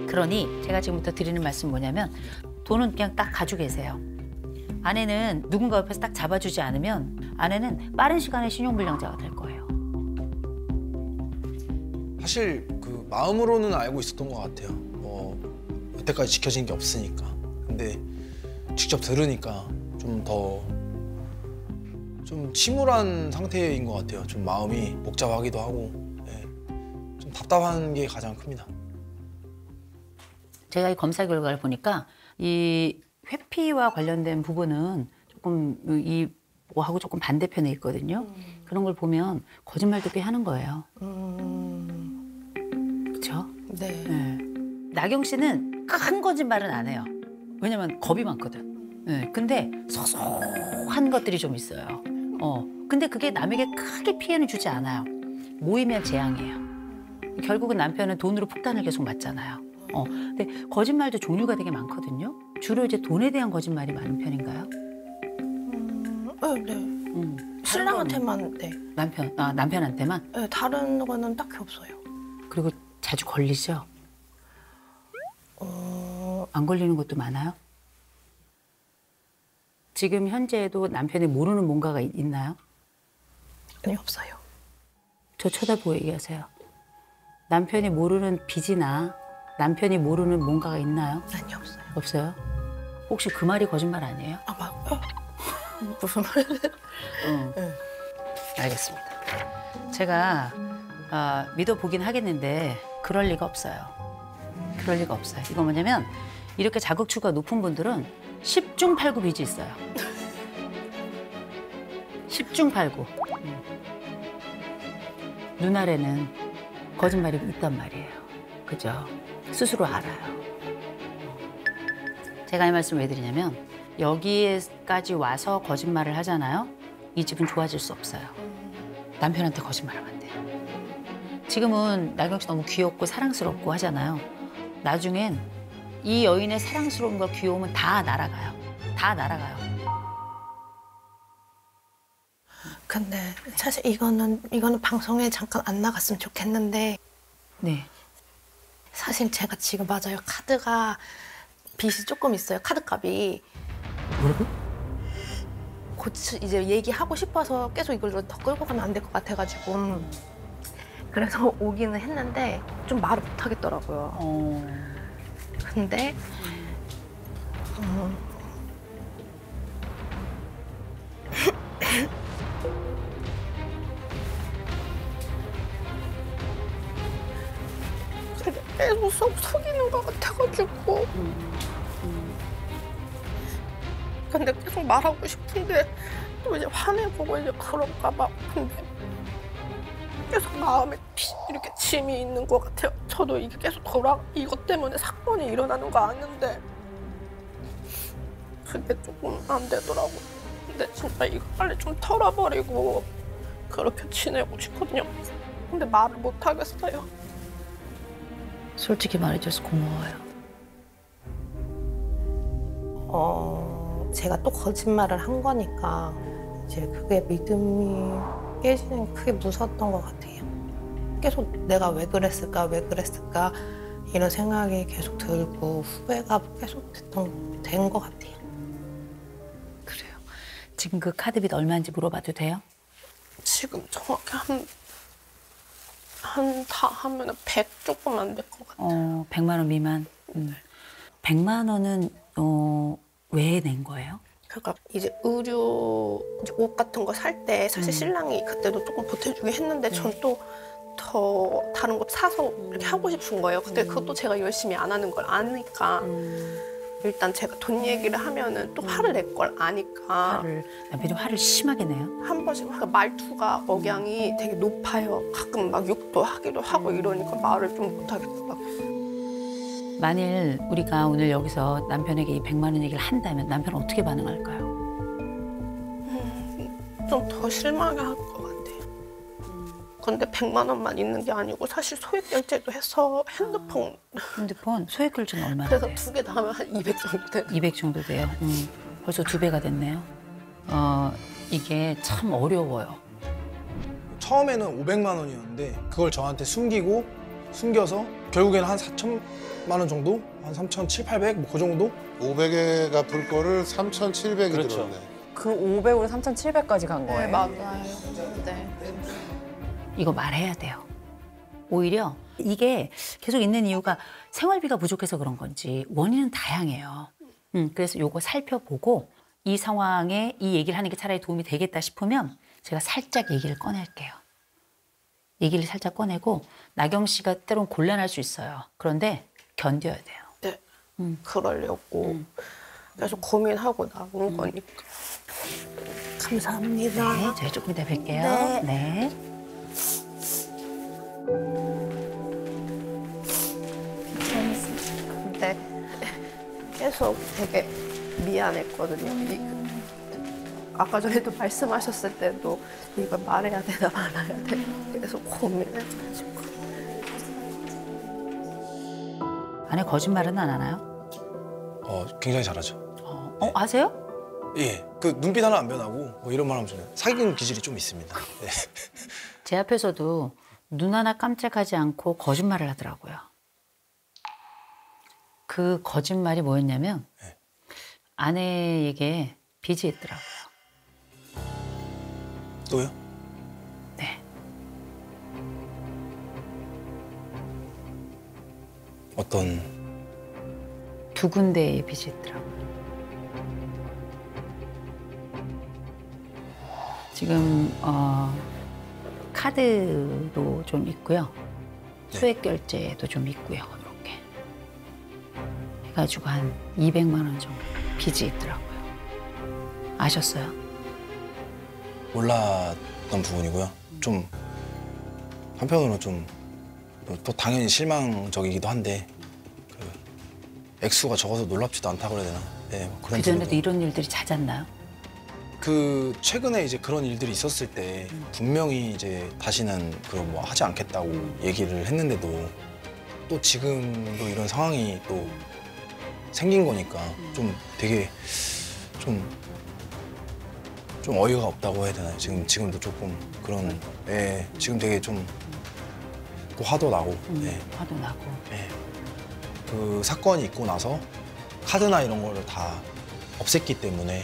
그러니 제가 지금부터 드리는 말씀 뭐냐면 돈은 그냥 딱 가지고 계세요. 아내는 누군가 옆에서 딱 잡아주지 않으면 아내는 빠른 시간에 신용불량자가 될 거예요.
사실 그 마음으로는 알고 있었던 것 같아요. 뭐 여태까지 지켜진 게 없으니까. 근데 직접 들으니까 좀 더 좀 침울한 상태인 것 같아요. 좀 마음이 복잡하기도 하고 좀 답답한 게 가장 큽니다.
제가 이 검사 결과를 보니까 이 회피와 관련된 부분은 조금 이 뭐하고 조금 반대편에 있거든요. 그런 걸 보면 거짓말도 꽤 하는 거예요. 그렇죠?
네.
나경 씨는 큰 거짓말은 안 해요. 왜냐면 겁이 많거든. 네. 근데 소소한 것들이 좀 있어요. 근데 그게 남에게 크게 피해는 주지 않아요. 모이면 재앙이에요. 결국은 남편은 돈으로 폭탄을 계속 맞잖아요. 근데 거짓말도 종류가 되게 많거든요. 주로 이제 돈에 대한 거짓말이 많은 편인가요?
네. 신랑한테만, 네.
남편한테만?
네, 다른 거는 딱히 없어요.
그리고 자주 걸리죠? 안 걸리는 것도 많아요? 지금 현재도 남편이 모르는 뭔가가 있나요?
아니, 없어요.
저 쳐다보고 얘기하세요. 남편이 모르는 빚이나 남편이 모르는 뭔가가 있나요?
아니, 없어요.
없어요? 혹시 그 말이 거짓말 아니에요?
무슨 말이에요?
알겠습니다. 제가 믿어보긴 하겠는데 그럴 리가 없어요. 그럴 리가 없어요. 이거 뭐냐면 이렇게 자극추가 높은 분들은 10중 8구 빚이 있어요. 10중 8구. 눈알에는 거짓말이 있단 말이에요. 그죠? 스스로 알아요. 제가 이 말씀 왜 드리냐면 여기에까지 와서 거짓말을 하잖아요. 이 집은 좋아질 수 없어요. 남편한테 거짓말하면 안 돼요. 지금은 나경 씨 너무 귀엽고 사랑스럽고 하잖아요. 나중엔 이 여인의 사랑스러움과 귀여움은 다 날아가요. 다 날아가요.
근데 사실 이거는 방송에 잠깐 안 나갔으면 좋겠는데.
네.
사실 제가 지금 맞아요. 카드가 빚이 조금 있어요. 카드값이.
뭐라고?
이제 얘기하고 싶어서 계속 이걸 더 끌고 가면 안 될 것 같아가지고. 그래서 오기는 했는데 좀 말을 못 하겠더라고요. 근데 계속 속이는 것 같아가지고. 근데 계속 말하고 싶은데 또 이제 화내고 이제 그럴까 봐. 근데 계속 마음에 이렇게 짐이 있는 것 같아요. 저도 이게 계속 이것 때문에 사건이 일어나는 거 아는데 그게 조금 안 되더라고요. 근데 진짜 이거 빨리 좀 털어버리고 그렇게 지내고 싶거든요. 근데 말을 못 하겠어요.
솔직히 말해줘서 고마워요.
제가 또 거짓말을 한 거니까 이제 그게 믿음이 깨지는 게 크게 무서웠던 것 같아요. 계속 내가 왜 그랬을까 이런 생각이 계속 들고 후회가 계속 된 것 같아요.
그래요. 지금 그 카드빚 얼마인지 물어봐도 돼요?
지금 정확히 다 하면 100 조금 안 될 것 같아요.
100만 원 미만. 100만 원은 왜 낸 거예요?
그러니까 이제 의류 이제 옷 같은 거 살 때 사실 신랑이 그때도 조금 보태주긴 했는데 전 또 더 다른 거 사서 이렇게 하고 싶은 거예요. 근데 그것도 제가 열심히 안 하는 걸 아니까 일단 제가 돈 얘기를 하면은 또 화를 낼 걸 아니까.
남편이 화를 심하게 내요?
한 번씩 말투가 억양이 되게 높아요. 가끔 막 욕도 하기도 하고 이러니까 말을 좀 못 하겠더라고요.
만일 우리가 오늘 여기서 남편에게 이 100만 원 얘기를 한다면 남편은 어떻게 반응할까요?
좀 더 실망해 할 것 같아요. 근데 100만 원만 있는 게 아니고 사실 소액 결제도 해서
핸드폰 소액 결제는 얼마나
그래서
돼요?
2개 다 하면 한 200 정도 돼요.
200 정도 돼요. 벌써 2배가 됐네요. 이게 참 어려워요.
처음에는 500만 원이었는데 그걸 저한테 숨겨서 결국에는 한 4천만 원 정도? 한 3,700, 800? 뭐 그 정도?
500에 갚을 거를 3,700이
그렇죠.
들었네.
그 500으로 3,700까지 간 거예요?
네, 맞아요. 네.
이거 말해야 돼요. 오히려 이게 계속 있는 이유가 생활비가 부족해서 그런 건지 원인은 다양해요. 그래서 요거 살펴보고 이 상황에 이 얘기를 하는 게 차라리 도움이 되겠다 싶으면 제가 살짝 얘기를 꺼낼게요. 얘기를 살짝 꺼내고 나경 씨가 때론 곤란할 수 있어요. 그런데 견뎌야 돼요.
네. 그러려고 계속 고민하고 나온 거니까. 감사합니다.
네, 저희 조금 이따 뵐게요.
네.
네.
근데 계속 되게 미안했거든요. 아까 전에도 말씀하셨을 때도 이거 말해야 되나 말아야 되나 계속 고민해가지고.
아내 거짓말은 안 하나요?
굉장히 잘하죠.
아세요?
예, 그 눈빛 하나 안 변하고 뭐 이런 말 하면 저는 사귀는 기질이 좀 있습니다. 네.
제 앞에서도 눈 하나 깜짝하지 않고 거짓말을 하더라고요. 그 거짓말이 뭐였냐면 아내에게 빚이 있더라고요.
또요?
네.
어떤?
두 군데의 빚이 있더라고요. 지금 카드도 좀 있고요. 소액 결제도 좀 있고요. 이렇게 해가지고 한 200만 원 정도 빚이 있더라고요. 아셨어요?
몰랐던 부분이고요. 좀 한편으로 좀 또 당연히 실망적이기도 한데 그 액수가 적어서 놀랍지도 않다고 그래야 되나? 네, 뭐 그런.
그 전에도 이런 일들이 잦았나요?
그 최근에 이제 그런 일들이 있었을 때 분명히 이제 다시는 그런 뭐 하지 않겠다고 얘기를 했는데도 또 지금도 이런 상황이 또 생긴 거니까 좀 되게 좀 어이가 없다고 해야 되나요? 지금도 조금 그런, 예, 지금 되게 좀 또 화도 나고, 예.
화도 나고.
예. 그 사건이 있고 나서 카드나 이런 거를 다 없앴기 때문에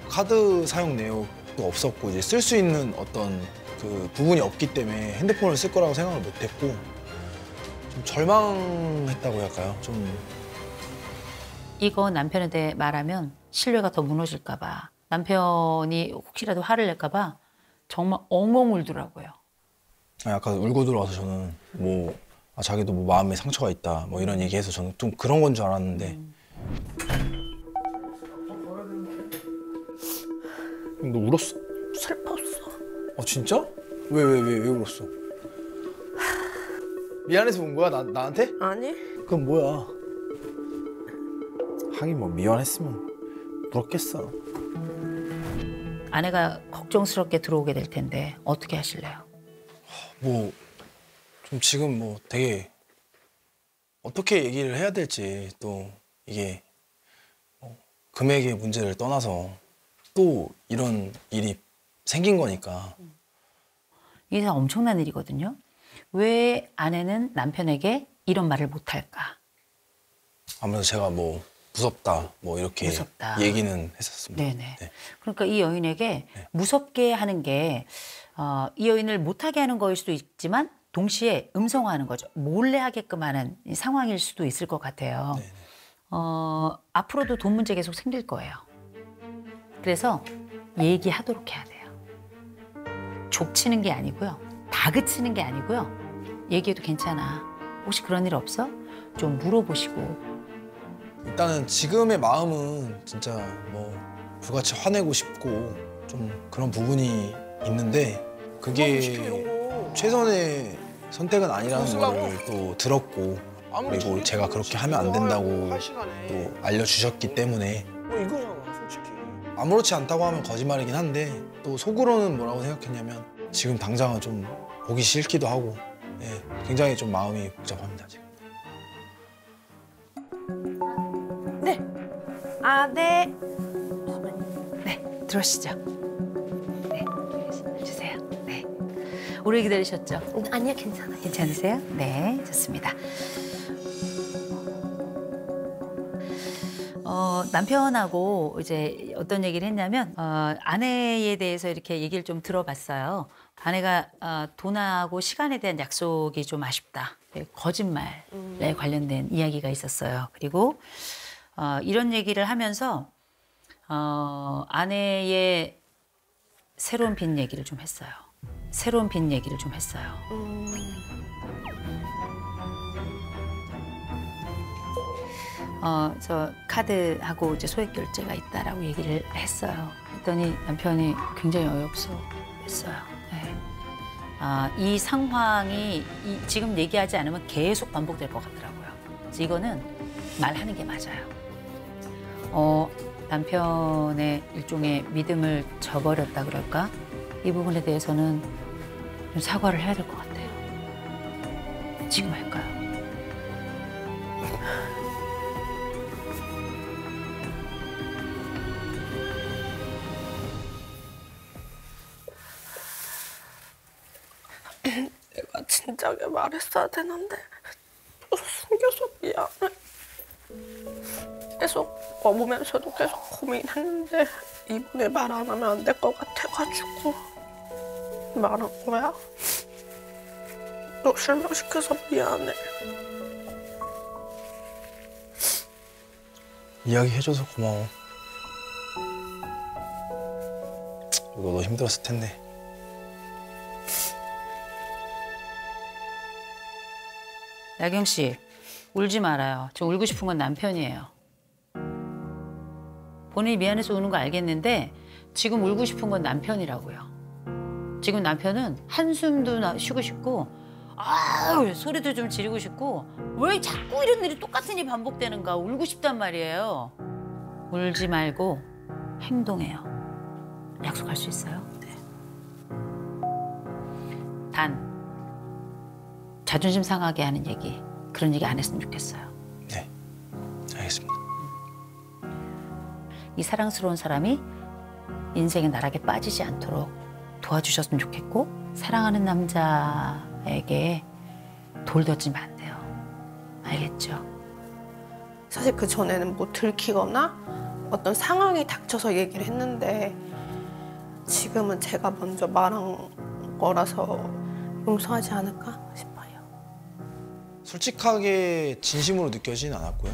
카드 사용 내역도 없었고 이제 쓸 수 있는 어떤 그 부분이 없기 때문에 핸드폰을 쓸 거라고 생각을 못했고 좀 절망했다고 할까요? 좀
이거 남편한테 말하면 신뢰가 더 무너질까 봐 남편이 혹시라도 화를 낼까 봐 정말 엉엉 울더라고요.
약간 울고 들어와서 저는 뭐 자기도 뭐 마음에 상처가 있다 뭐 이런 얘기해서 저는 좀 그런 건 줄 알았는데 너 울었어?
슬펐어.
진짜? 왜 울었어? 미안해서 운 거야? 나한테?
아니.
그럼 뭐야? 하긴 뭐 미안했으면 울었겠어.
아내가 걱정스럽게 들어오게 될 텐데 어떻게 하실래요?
뭐 좀 지금 뭐 되게 어떻게 얘기를 해야 될지 또 이게 금액의 문제를 떠나서 또 이런 일이 생긴 거니까.
이게 엄청난 일이거든요. 왜 아내는 남편에게 이런 말을 못할까?
아무래도 제가 뭐 무섭다 뭐 이렇게
무섭다.
얘기는 했었습니다.
네네. 네. 그러니까 이 여인에게 무섭게 하는 게 이 여인을 못하게 하는 거일 수도 있지만 동시에 음성화하는 거죠. 몰래 하게끔 하는 상황일 수도 있을 것 같아요. 앞으로도 돈 문제 계속 생길 거예요. 그래서 얘기하도록 해야 돼요. 족치는 게 아니고요. 다그치는 게 아니고요. 얘기해도 괜찮아. 혹시 그런 일 없어? 좀 물어보시고.
일단은 지금의 마음은 진짜 뭐 불같이 화내고 싶고 좀 그런 부분이 있는데 그게 최선의 선택은 아니라는 걸 또 들었고 그리고 제가 그렇게 하면 안 된다고 또 알려주셨기 때문에
이거잖아, 솔직히.
아무렇지 않다고 하면 거짓말이긴 한데 또 속으로는 뭐라고 생각했냐면 지금 당장은 좀 보기 싫기도 하고 굉장히 좀 마음이 복잡합니다 지금.
네. 네.
네, 들어오시죠. 네, 주세요. 네. 오래 기다리셨죠?
아니요, 괜찮아요.
괜찮으세요? 네, 좋습니다. 남편하고 이제 어떤 얘기를 했냐면 아내에 대해서 이렇게 얘기를 좀 들어봤어요. 아내가 돈하고 시간에 대한 약속이 좀 아쉽다. 거짓말에 관련된 이야기가 있었어요. 그리고 이런 얘기를 하면서 아내의 새로운 빚 얘기를 좀 했어요. 새로운 빚 얘기를 좀 했어요. 저 카드하고 이제 소액 결제가 있다라고 얘기를 했어요. 했더니 남편이 굉장히 어이없어 했어요. 네. 이 상황이 지금 얘기하지 않으면 계속 반복될 것 같더라고요. 그래서 이거는 말하는 게 맞아요. 남편의 일종의 믿음을 저버렸다 그럴까? 이 부분에 대해서는 좀 사과를 해야 될 것 같아요. 지금 할까요?
내가 진작에 말했어야 되는데 숨겨서 미안해. 계속 먹으면서도 계속 고민했는데 이번에 말 안 하면 안 될 것 같아가지고 말한 거야. 너 실망시켜서 미안해.
이야기해줘서 고마워. 이거 너 힘들었을 텐데.
나경 씨, 울지 말아요. 저 울고 싶은 건 남편이에요. 본인이 미안해서 우는 거 알겠는데 지금 울고 싶은 건 남편이라고요. 지금 남편은 한숨도 쉬고 싶고 소리도 좀 지르고 싶고 왜 자꾸 이런 일이 똑같은 일이 반복되는가 울고 싶단 말이에요. 울지 말고 행동해요. 약속할 수 있어요? 네. 단 자존심 상하게 하는 얘기, 그런 얘기 안 했으면 좋겠어요.
네, 알겠습니다.
이 사랑스러운 사람이 인생의 나락에 빠지지 않도록 도와주셨으면 좋겠고 사랑하는 남자에게 돌려지면 안 돼요. 알겠죠?
사실 그 전에는 뭐 들키거나 어떤 상황이 닥쳐서 얘기를 했는데 지금은 제가 먼저 말한 거라서 용서하지 않을까 싶어요.
솔직하게 진심으로 느껴지진 않았고요.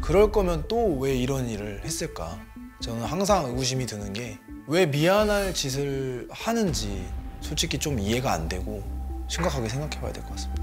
그럴 거면 또 왜 이런 일을 했을까? 저는 항상 의구심이 드는 게 왜 미안할 짓을 하는지 솔직히 좀 이해가 안 되고 심각하게 생각해 봐야 될 것 같습니다.